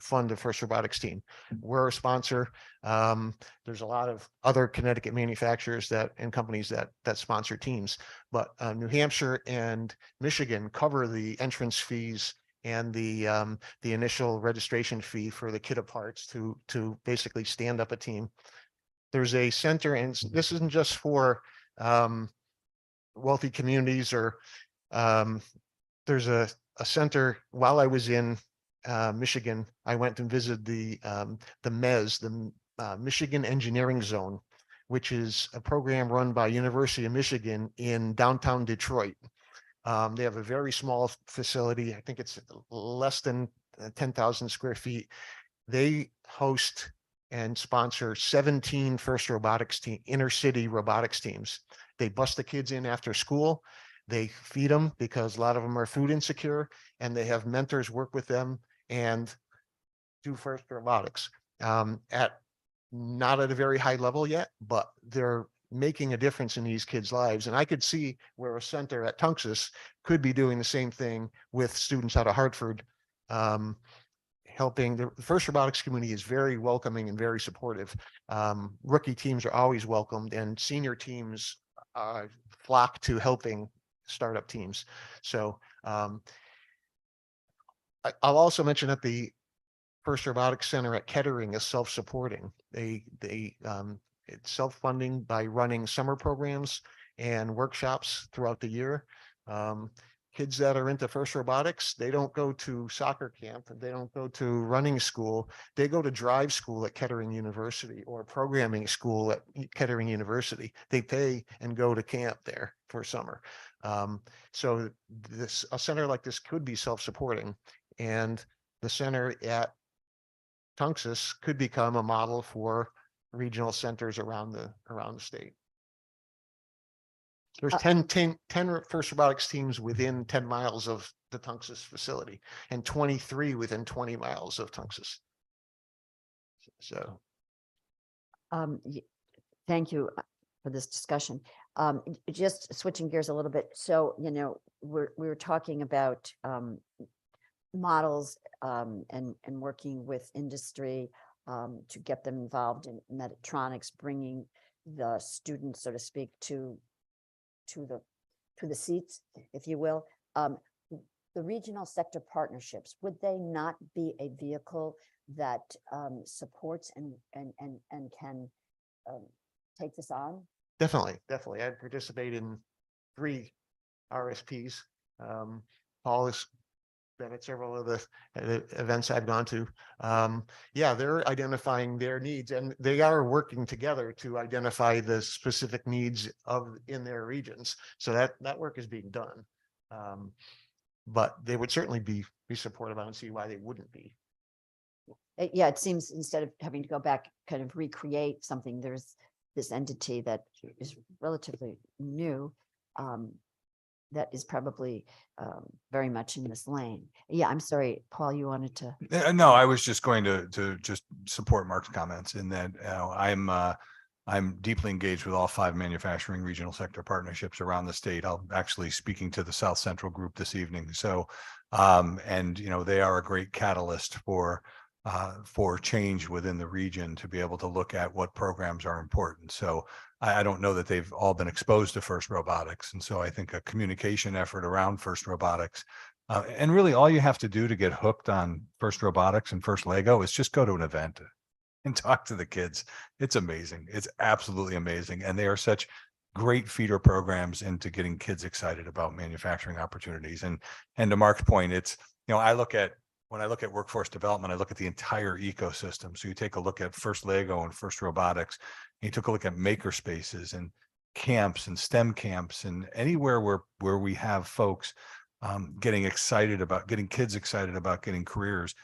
[SPEAKER 9] fund a FIRST robotics team. We're a sponsor. There's a lot of other Connecticut manufacturers and companies that sponsor teams, but New Hampshire and Michigan cover the entrance fees and the initial registration fee for the kit of parts to basically stand up a team. There's a center, and this isn't just for wealthy communities, or there's a center. While I was in Michigan, I went and visited the MES, the Michigan Engineering Zone, which is a program run by University of Michigan in downtown Detroit. They have a very small facility. I think it's less than 10,000 square feet. They host and sponsor 17 FIRST robotics inner city robotics teams. They bust the kids in after school. They feed them because a lot of them are food insecure, and they have mentors work with them and do FIRST robotics not at a very high level yet, but they're making a difference in these kids' lives. And I could see where a center at Tunxus could be doing the same thing with students out of Hartford, helping. The FIRST robotics community is very welcoming and very supportive. Rookie teams are always welcomed, and senior teams flock to helping startup teams. So I'll also mention that the FIRST Robotics Center at Kettering is self-supporting. It's self-funding by running summer programs and workshops throughout the year. Kids that are into FIRST robotics, they don't go to soccer camp, they don't go to running school, they go to drive school at Kettering University or programming school at Kettering University. They pay and go to camp there for summer. So a center like this could be self-supporting, and the center at Tunxus could become a model for regional centers around the state. There's 10 FIRST robotics teams within 10 miles of the Tunxus facility, and 23 within 20 miles of Tunxus. So
[SPEAKER 11] thank you for this discussion. Just switching gears a little bit. So, we were talking about models and working with industry. to get them involved in Metatronics, bringing the students, so to speak, to the seats, if you will. The regional sector partnerships, would they not be a vehicle that supports and can take this on?
[SPEAKER 9] Definitely. I participate in 3 RSPs. Paul has been at several of the events I've gone to. Yeah, they're identifying their needs, and they are working together to identify the specific needs in their regions. So that work is being done. But they would certainly be supportive. I don't see why they wouldn't be.
[SPEAKER 11] Yeah, it seems instead of having to go back, kind of recreate something, there's this entity that is relatively new, that is probably very much in this lane. Yeah, I'm sorry, Paul, you wanted to.
[SPEAKER 10] No, I was just going to just support Mark's comments in that I'm deeply engaged with all 5 manufacturing regional sector partnerships around the state. I'll actually speaking to the South Central group this evening. So, and they are a great catalyst for change within the region to be able to look at what programs are important. So I don't know that they've all been exposed to FIRST Robotics. And so I think a communication effort around FIRST Robotics, and really all you have to do to get hooked on FIRST Robotics and FIRST Lego is just go to an event and talk to the kids. It's amazing. It's absolutely amazing. And they are such great feeder programs into getting kids excited about manufacturing opportunities. And to Mark's point, it's, when I look at workforce development, I look at the entire ecosystem. So you take a look at FIRST Lego and FIRST Robotics, and you took a look at maker spaces and camps and STEM camps and anywhere where we have folks getting kids excited about getting careers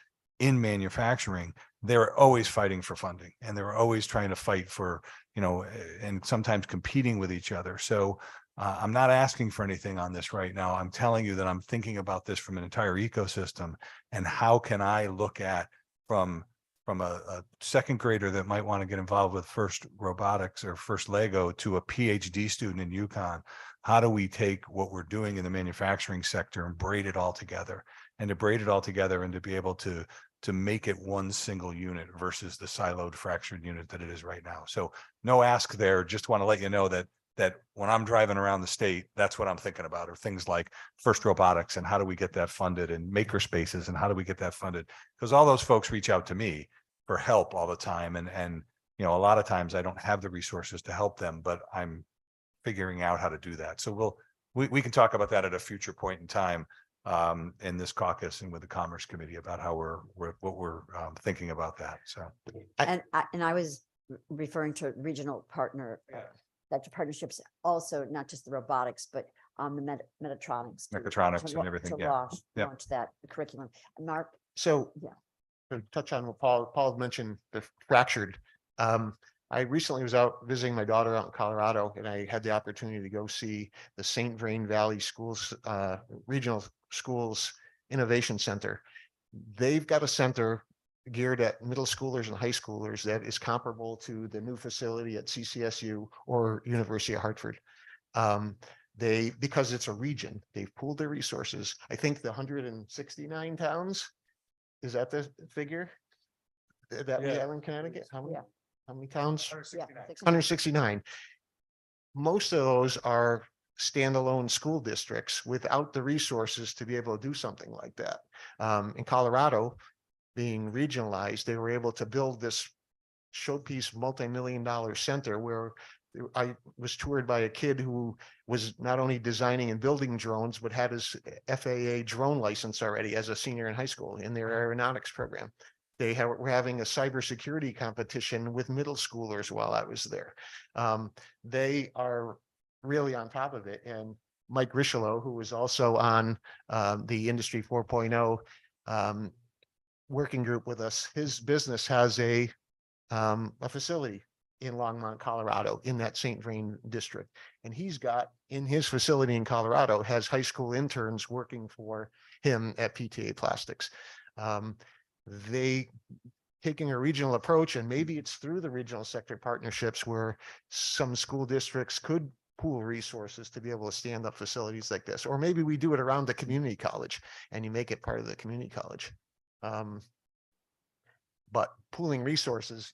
[SPEAKER 10] in manufacturing. They're always fighting for funding, and they're always trying to fight for, and sometimes competing with each other. So I'm not asking for anything on this right now. I'm telling you that I'm thinking about this from an entire ecosystem, and how can I look at from a second grader that might want to get involved with FIRST Robotics or FIRST Lego to a PhD student in UConn. How do we take what we're doing in the manufacturing sector and braid it all together, and to braid it all together and to be able to make it one single unit versus the siloed fractured unit that it is right now. So no ask there, just want to let you know that when I'm driving around the state, that's what I'm thinking about, are things like FIRST Robotics and how do we get that funded, and maker spaces and how do we get that funded? Because all those folks reach out to me for help all the time. And a lot of times I don't have the resources to help them, but I'm figuring out how to do that. So we can talk about that at a future point in time in this caucus and with the Commerce Committee about how we're thinking about that. So.
[SPEAKER 11] I was referring to regional sector partnerships, also not just the robotics, but on the Metatronics.
[SPEAKER 10] Mechatronics and everything.
[SPEAKER 11] To launch that curriculum. Mark.
[SPEAKER 9] So to touch on what Paul mentioned, the fractured. I recently was out visiting my daughter out in Colorado, and I had the opportunity to go see the St. Vrain Valley Schools, Regional Schools Innovation Center. They've got a center geared at middle schoolers and high schoolers that is comparable to the new facility at CCSU or University of Hartford. Because it's a region, they've pooled their resources. I think the 169 towns, is that the figure that we have in Connecticut? How many towns? 169. Most of those are standalone school districts without the resources to be able to do something like that. In Colorado, being regionalized, they were able to build this showpiece multi-million-dollar center where I was toured by a kid who was not only designing and building drones, but had his FAA drone license already as a senior in high school in their aeronautics program. Were having a cybersecurity competition with middle schoolers while I was there. They are really on top of it. And Mike Richelieu, who was also on the Industry 4.0 working group with us, his business has a facility in Longmont, Colorado, in that St. Vrain district. And he's got in his facility in Colorado has high school interns working for him at PTA Plastics. They taking a regional approach, and maybe it's through the regional sector partnerships where some school districts could pool resources to be able to stand up facilities like this, or maybe we do it around the community college and you make it part of the community college. But pooling resources,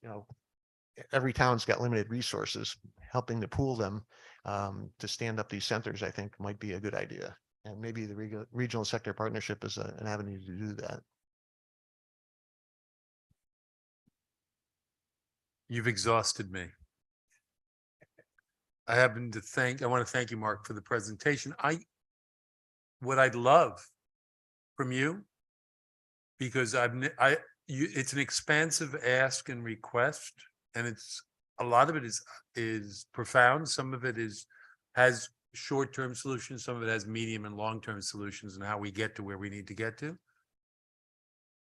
[SPEAKER 9] every town's got limited resources, helping to pool them to stand up these centers, I think might be a good idea. And maybe the regional sector partnership is an avenue to do that.
[SPEAKER 4] You've exhausted me. I want to thank you, Mark, for the presentation. What I'd love from you, because it's an expansive ask and request, and a lot of it is profound. Some of it has short-term solutions, some of it has medium and long-term solutions, and how we get to where we need to get to.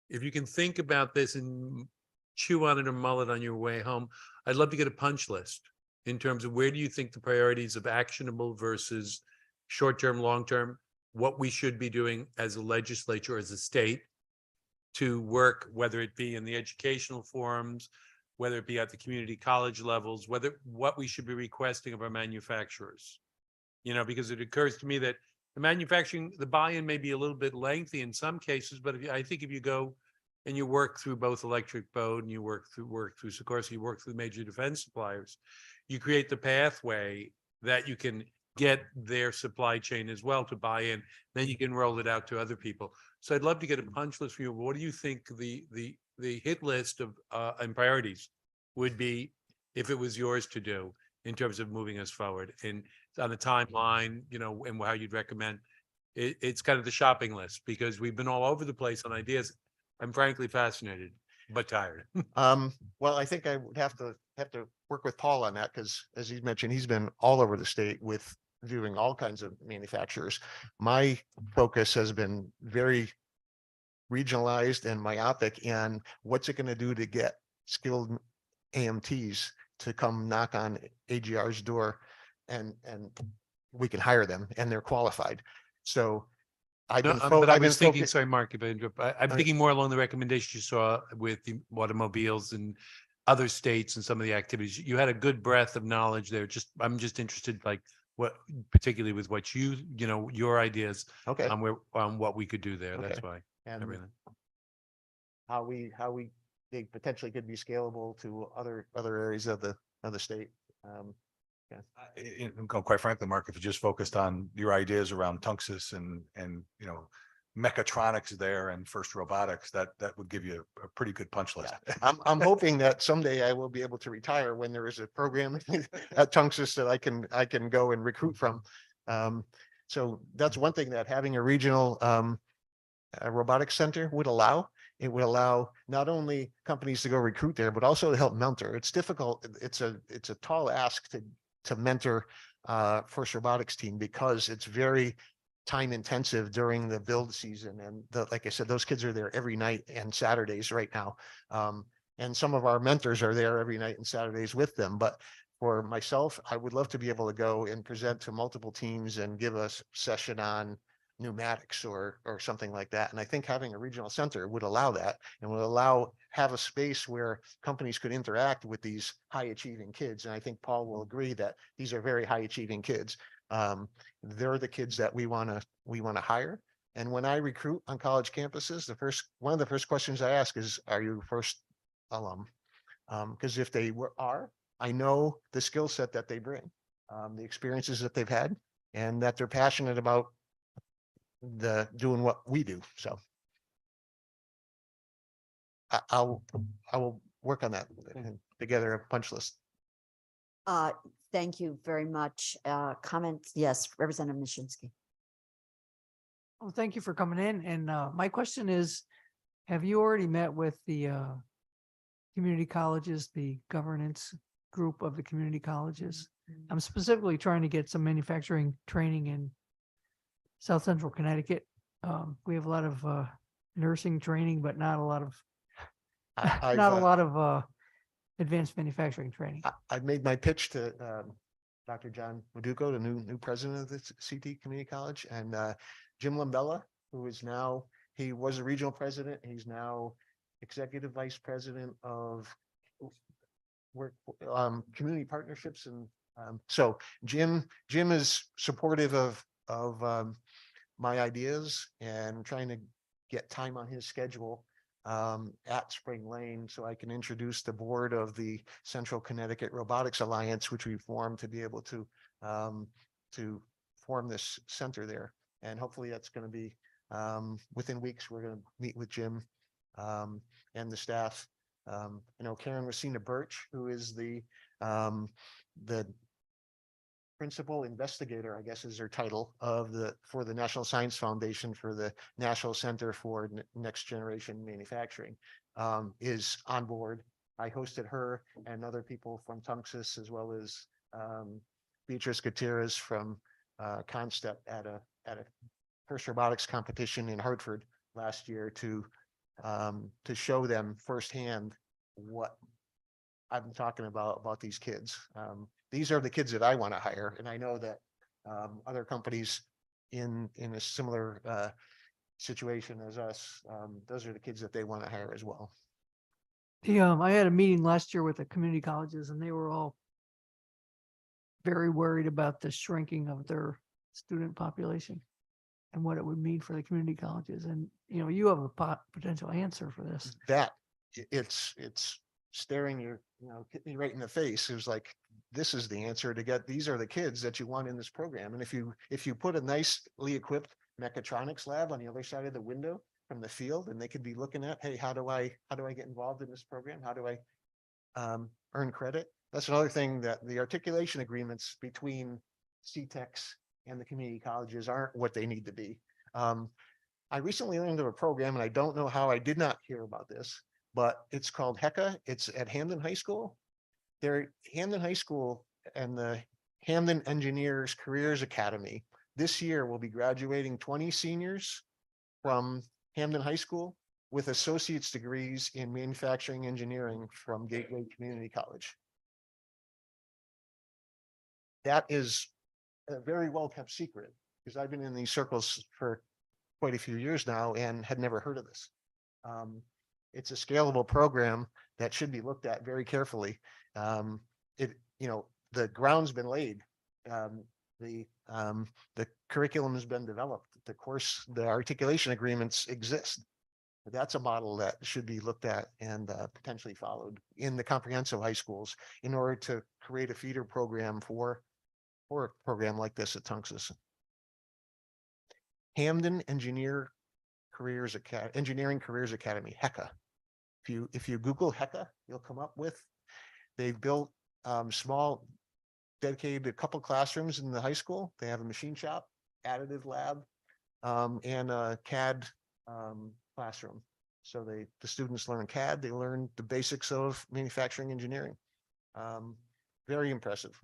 [SPEAKER 4] If you can think about this and chew on it or mull it on your way home, I'd love to get a punch list in terms of where do you think the priorities of actionable versus short-term, long-term, what we should be doing as a legislature, as a state, to work, whether it be in the educational forums, whether it be at the community college levels, what we should be requesting of our manufacturers. Because it occurs to me that the buy-in may be a little bit lengthy in some cases, but I think if you go and you work through both Electric Boat and you work through Sikorsky, you work through major defense suppliers, you create the pathway that you can get their supply chain as well to buy in. Then you can roll it out to other people. So I'd love to get a punch list from you. What do you think the hit list of and priorities would be if it was yours to do in terms of moving us forward and on the timeline, and how you'd recommend it's kind of the shopping list, because we've been all over the place on ideas. I'm frankly fascinated, but tired.
[SPEAKER 9] Well, I think I would have to work with Paul on that, because as he mentioned, he's been all over the state with viewing all kinds of manufacturers. My focus has been very regionalized and myopic, and what's it going to do to get skilled AMTs to come knock on AGR's door, and we can hire them and they're qualified. So I've been thinking,
[SPEAKER 4] sorry, Mark, if I interrupt, I'm thinking more along the recommendations you saw with the automobiles and other states and some of the activities. You had a good breadth of knowledge there. I'm just interested, like particularly with what your ideas on what we could do there. That's why.
[SPEAKER 9] And how they potentially could be scalable to other areas of the state.
[SPEAKER 10] Quite frankly, Mark, if you just focused on your ideas around Tunxus and mechatronics there and First Robotics, that would give you a pretty good punch list.
[SPEAKER 9] I'm hoping that someday I will be able to retire when there is a program at Tunxus that I can go and recruit from. So that's one thing that having a regional robotics center would allow. It would allow not only companies to go recruit there, but also to help mentor. It's difficult. It's a tall ask to mentor First Robotics team, because it's very time intensive during the build season. And like I said, those kids are there every night and Saturdays right now. And some of our mentors are there every night and Saturdays with them. But for myself, I would love to be able to go and present to multiple teams and give a session on pneumatics or something like that. And I think having a regional center would allow that, and would have a space where companies could interact with these high achieving kids. And I think Paul will agree that these are very high achieving kids. They're the kids that we want to hire. And when I recruit on college campuses, one of the first questions I ask is, are you first alum? Because if they are, I know the skill set that they bring, the experiences that they've had, and that they're passionate about doing what we do. So I will work on that together, a punch list.
[SPEAKER 11] Thank you very much. Comments? Yes, Representative Mishinsky.
[SPEAKER 19] Well, thank you for coming in. And my question is, have you already met with the community colleges, the governance group of the community colleges? I'm specifically trying to get some manufacturing training in South Central Connecticut. We have a lot of nursing training, but not a lot of advanced manufacturing training.
[SPEAKER 9] I've made my pitch to Dr. John Maduco, the new president of the CT Community College, and Jim Lambella, he was a regional president. He's now executive vice president of community partnerships. And so Jim is supportive of my ideas and trying to get time on his schedule at Spring Lane so I can introduce the board of the Central Connecticut Robotics Alliance, which we formed to be able to form this center there. And hopefully that's going to be within weeks. We're going to meet with Jim and the staff. Karen Racina Birch, who is the principal investigator, I guess is her title, for the National Science Foundation for the National Center for Next Generation Manufacturing, is on board. I hosted her and other people from Tunxus, as well as Beatrice Gutierrez from Concept at a FIRST Robotics competition in Hartford last year to show them firsthand what I've been talking about these kids. These are the kids that I want to hire, and I know that other companies in a similar situation as us, those are the kids that they want to hire as well.
[SPEAKER 19] I had a meeting last year with the community colleges, and they were all very worried about the shrinking of their student population and what it would mean for the community colleges. And you have a potential answer for this.
[SPEAKER 9] That it's staring you, hitting you right in the face. It was like, this is the answer to get. These are the kids that you want in this program. And if you put a nicely equipped mechatronics lab on the other side of the window from the field, and they could be looking at, hey, how do I get involved in this program? How do I earn credit? That's another thing, that the articulation agreements between CTEX and the community colleges aren't what they need to be. I recently learned of a program, and I don't know how I did not hear about this, but it's called HECA. It's at Hamden High School. Hamden High School and the Hamden Engineers Careers Academy this year will be graduating 20 seniors from Hamden High School with associate's degrees in manufacturing engineering from Gateway Community College. That is a very well kept secret, because I've been in these circles for quite a few years now and had never heard of this. It's a scalable program that should be looked at very carefully. The ground's been laid. The curriculum has been developed. The articulation agreements exist. That's a model that should be looked at and potentially followed in the comprehensive high schools in order to create a feeder program for a program like this at Tunxus. Hamden Engineering Careers Academy, HECA. If you Google HECA, you'll come up with, they've built small, dedicated a couple classrooms in the high school. They have a machine shop, additive lab, and a CAD classroom. So the students learn CAD, they learn the basics of manufacturing engineering. Very impressive.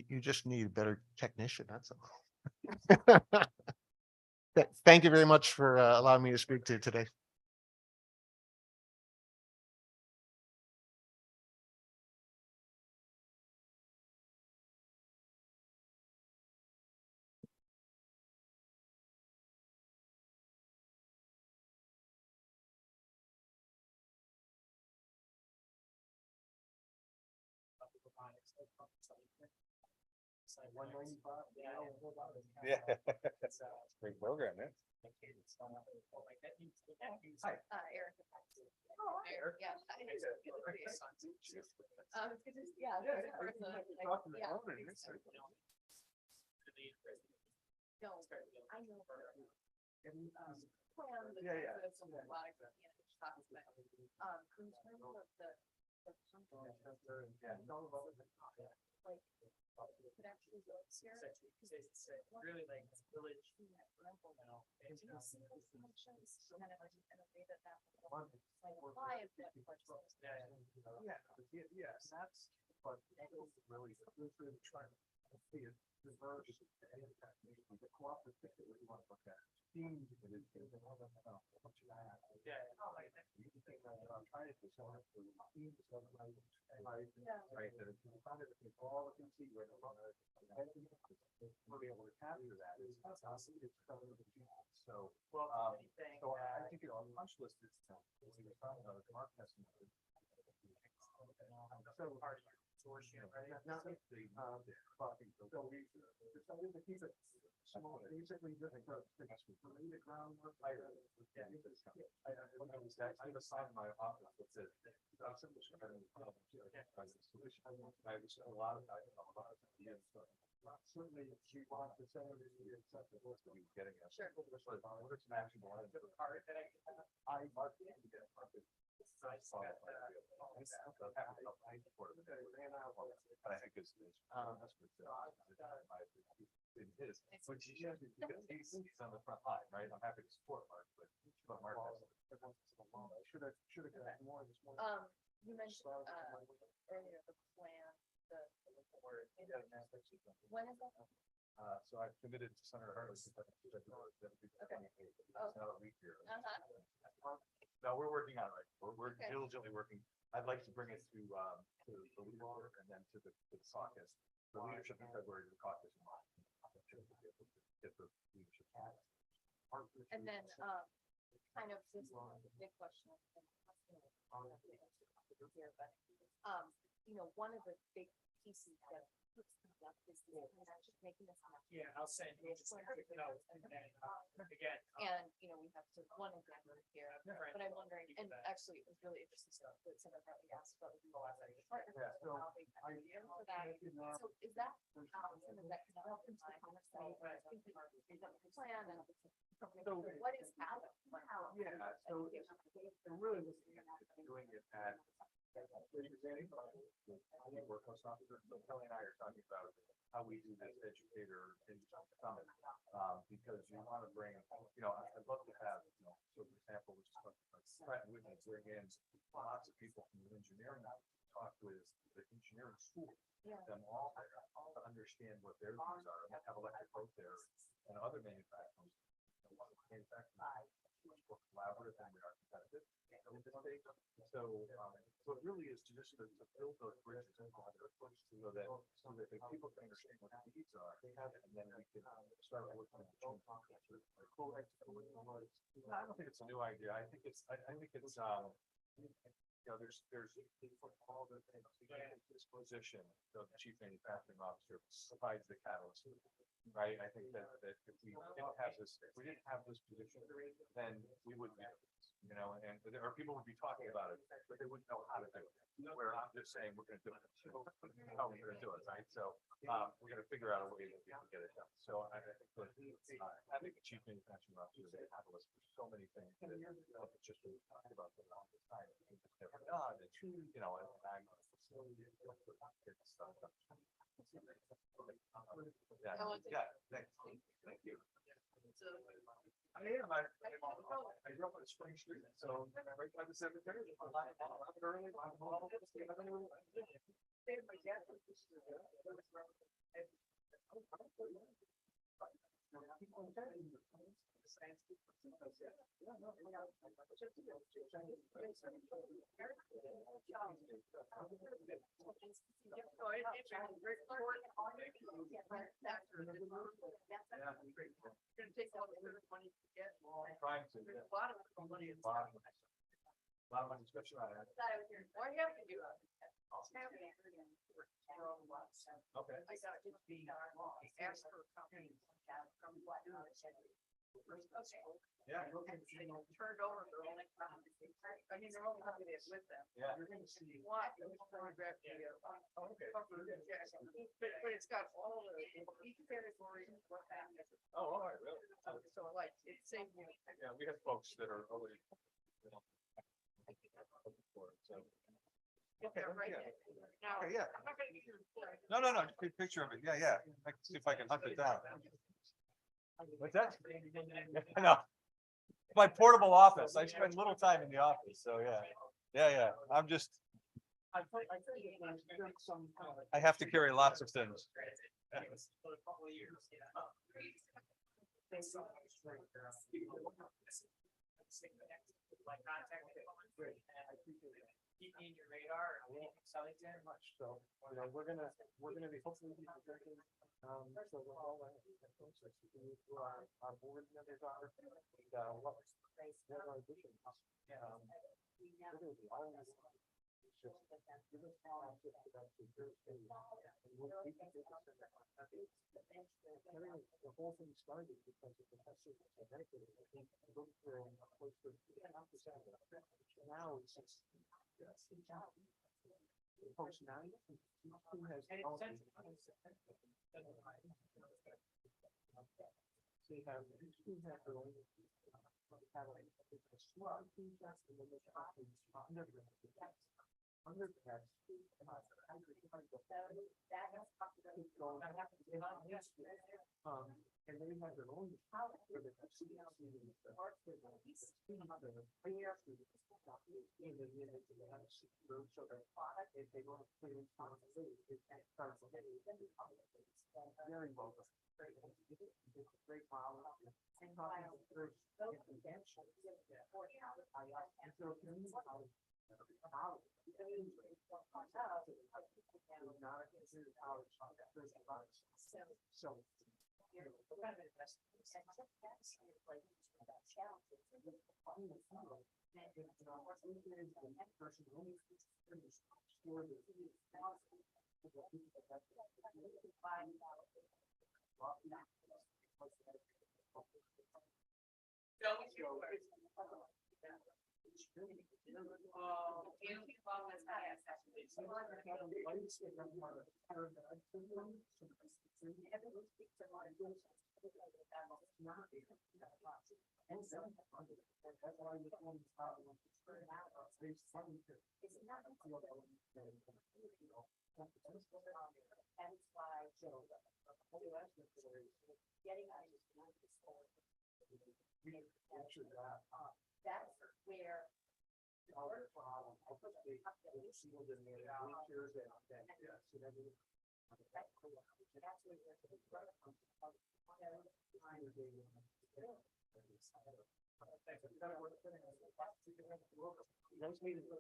[SPEAKER 9] You just need a better technician, that's all. Thank you very much for allowing me to speak to you today.
[SPEAKER 3] Yeah. Great program, man.
[SPEAKER 5] Hi. Eric. Oh, hi, Eric. Yeah.
[SPEAKER 14] Really like village. Yes, that's what really trying.
[SPEAKER 3] We'll be able to capture that. So, so I think our punch list is. Mark has some. Basically, the groundwork. I have a sign in my office that says. I was a lot of. Certainly, she wants to send it to acceptable to be getting us. Sure. What is actionable? I marked it to get it. But I think it's that's it is. But he's on the front line, right? I'm happy to support Mark, but Mark should have got more this morning.
[SPEAKER 5] You mentioned earlier the plan, the board. When is that?
[SPEAKER 3] So I've committed to Senator Hartley. Okay. It's not a week here. No, we're working on it. Right. We're diligently working. I'd like to bring it to the leader and then to the caucus. The leadership in February, the caucus in March. Get the leadership.
[SPEAKER 5] And then kind of this big question. Here, but you know, one of the big pieces that puts things up is just making this happen.
[SPEAKER 14] Yeah, I'll send you just a quick note and then again.
[SPEAKER 5] And you know, we have to one example here, but I'm wondering, and actually it was really interesting stuff that Senator Hartley asked about the partners. So is that some of that can help in my conversation? Plan and what is happening?
[SPEAKER 3] Yeah, so really doing it at work host officer. So Kelly and I are talking about how we do this educator summit because you want to bring, you know, I'd love to have, you know, so for example, which is like we can bring in lots of people from the engineering talk with the engineering school, them all there to understand what their views are, and have electric boat there and other manufacturers. Much more collaborative than we are competitive. So it really is to just to build those bridges so that the people can understand what the needs are, and then we can start working with the I don't think it's a new idea. I think it's you know, there's all the this position of the chief manufacturing officer provides the catalyst. Right, I think that if we didn't have this, position, then we wouldn't be, you know, and there are people would be talking about it, but they wouldn't know how to do it. Where I'm just saying we're going to do it. How we're going to do it, right? So we're going to figure out a way that we can get it done. So I think that having the chief manufacturing officer is a catalyst for so many things that just really talk about them all the time. It's never done. It's, you know, and I'm yeah, thank you. I grew up on Spring Street, so right by the cemetery. Early, trying to. A lot of money, especially on it.
[SPEAKER 5] What do you have to do?
[SPEAKER 3] Okay.
[SPEAKER 5] I got to be asked for companies from what?
[SPEAKER 3] Yeah.
[SPEAKER 5] Turned over their only company. I mean, their own company is with them.
[SPEAKER 3] Yeah.
[SPEAKER 5] You're going to see what photograph video.
[SPEAKER 3] Okay.
[SPEAKER 5] But it's got all the each territory. What happened.
[SPEAKER 3] Oh, all right, really?
[SPEAKER 5] So like it's same.
[SPEAKER 3] Yeah, we have folks that are already. So. Okay,
[SPEAKER 5] Right.
[SPEAKER 3] yeah.
[SPEAKER 5] Now,
[SPEAKER 3] Okay, yeah.
[SPEAKER 5] I'm not gonna get your report.
[SPEAKER 3] No, just a picture of it. Yeah. I can see if I can hunt it down. What's that? No. My portable office. I spend little time in the office, so yeah. I'm just. I have to carry lots of things.
[SPEAKER 22] For a couple of years, yeah. Thanks so much for stay connected with my contact. Great. And I appreciate it. Keep me in your radar and selling very much. So, you know, we're gonna be hopefully be presenting, so we're all process we can move through our board members are and what our additions. Literally all of this. It's just give us all access to that to your state. And we can take us the whole thing started because the professor was a medical, I think, looked for close to 2.5%. Now it's just post 9 who has so you have each team has their own have a small team test and then there's undergrads. And they have their own. So if they go to play in very well. Great model. So nice meeting you.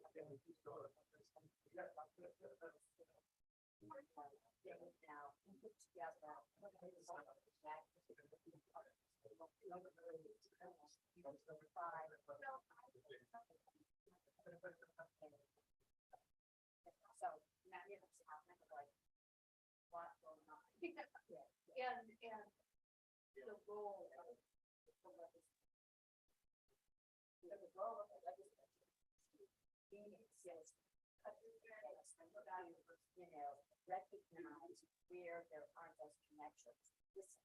[SPEAKER 1] Recognize where there aren't those connections. Listen,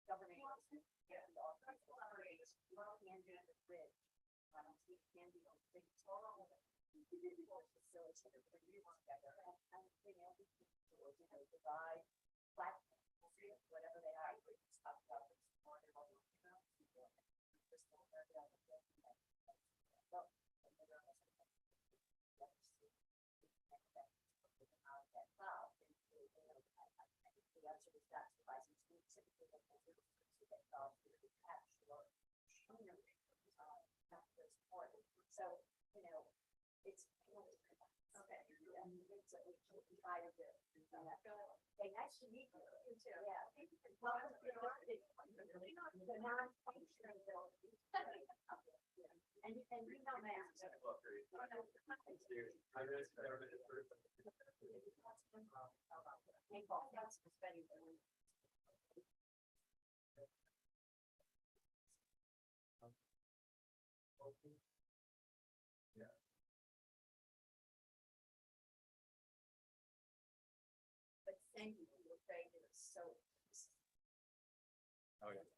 [SPEAKER 1] governing and all collaborators, hand in the bridge. We can be on big total individual facilities that we work together and you know, divide platforms, whatever they are. Talk about this more than what we know. So, you know, it's okay. So we try to do. Hey, nice to meet you. You too. Yeah. Well, the non-functional ability. And we know that. Hey, Paul, that's spending.
[SPEAKER 3] Yeah.
[SPEAKER 1] But thank you for saying it was so.
[SPEAKER 3] Oh, yeah.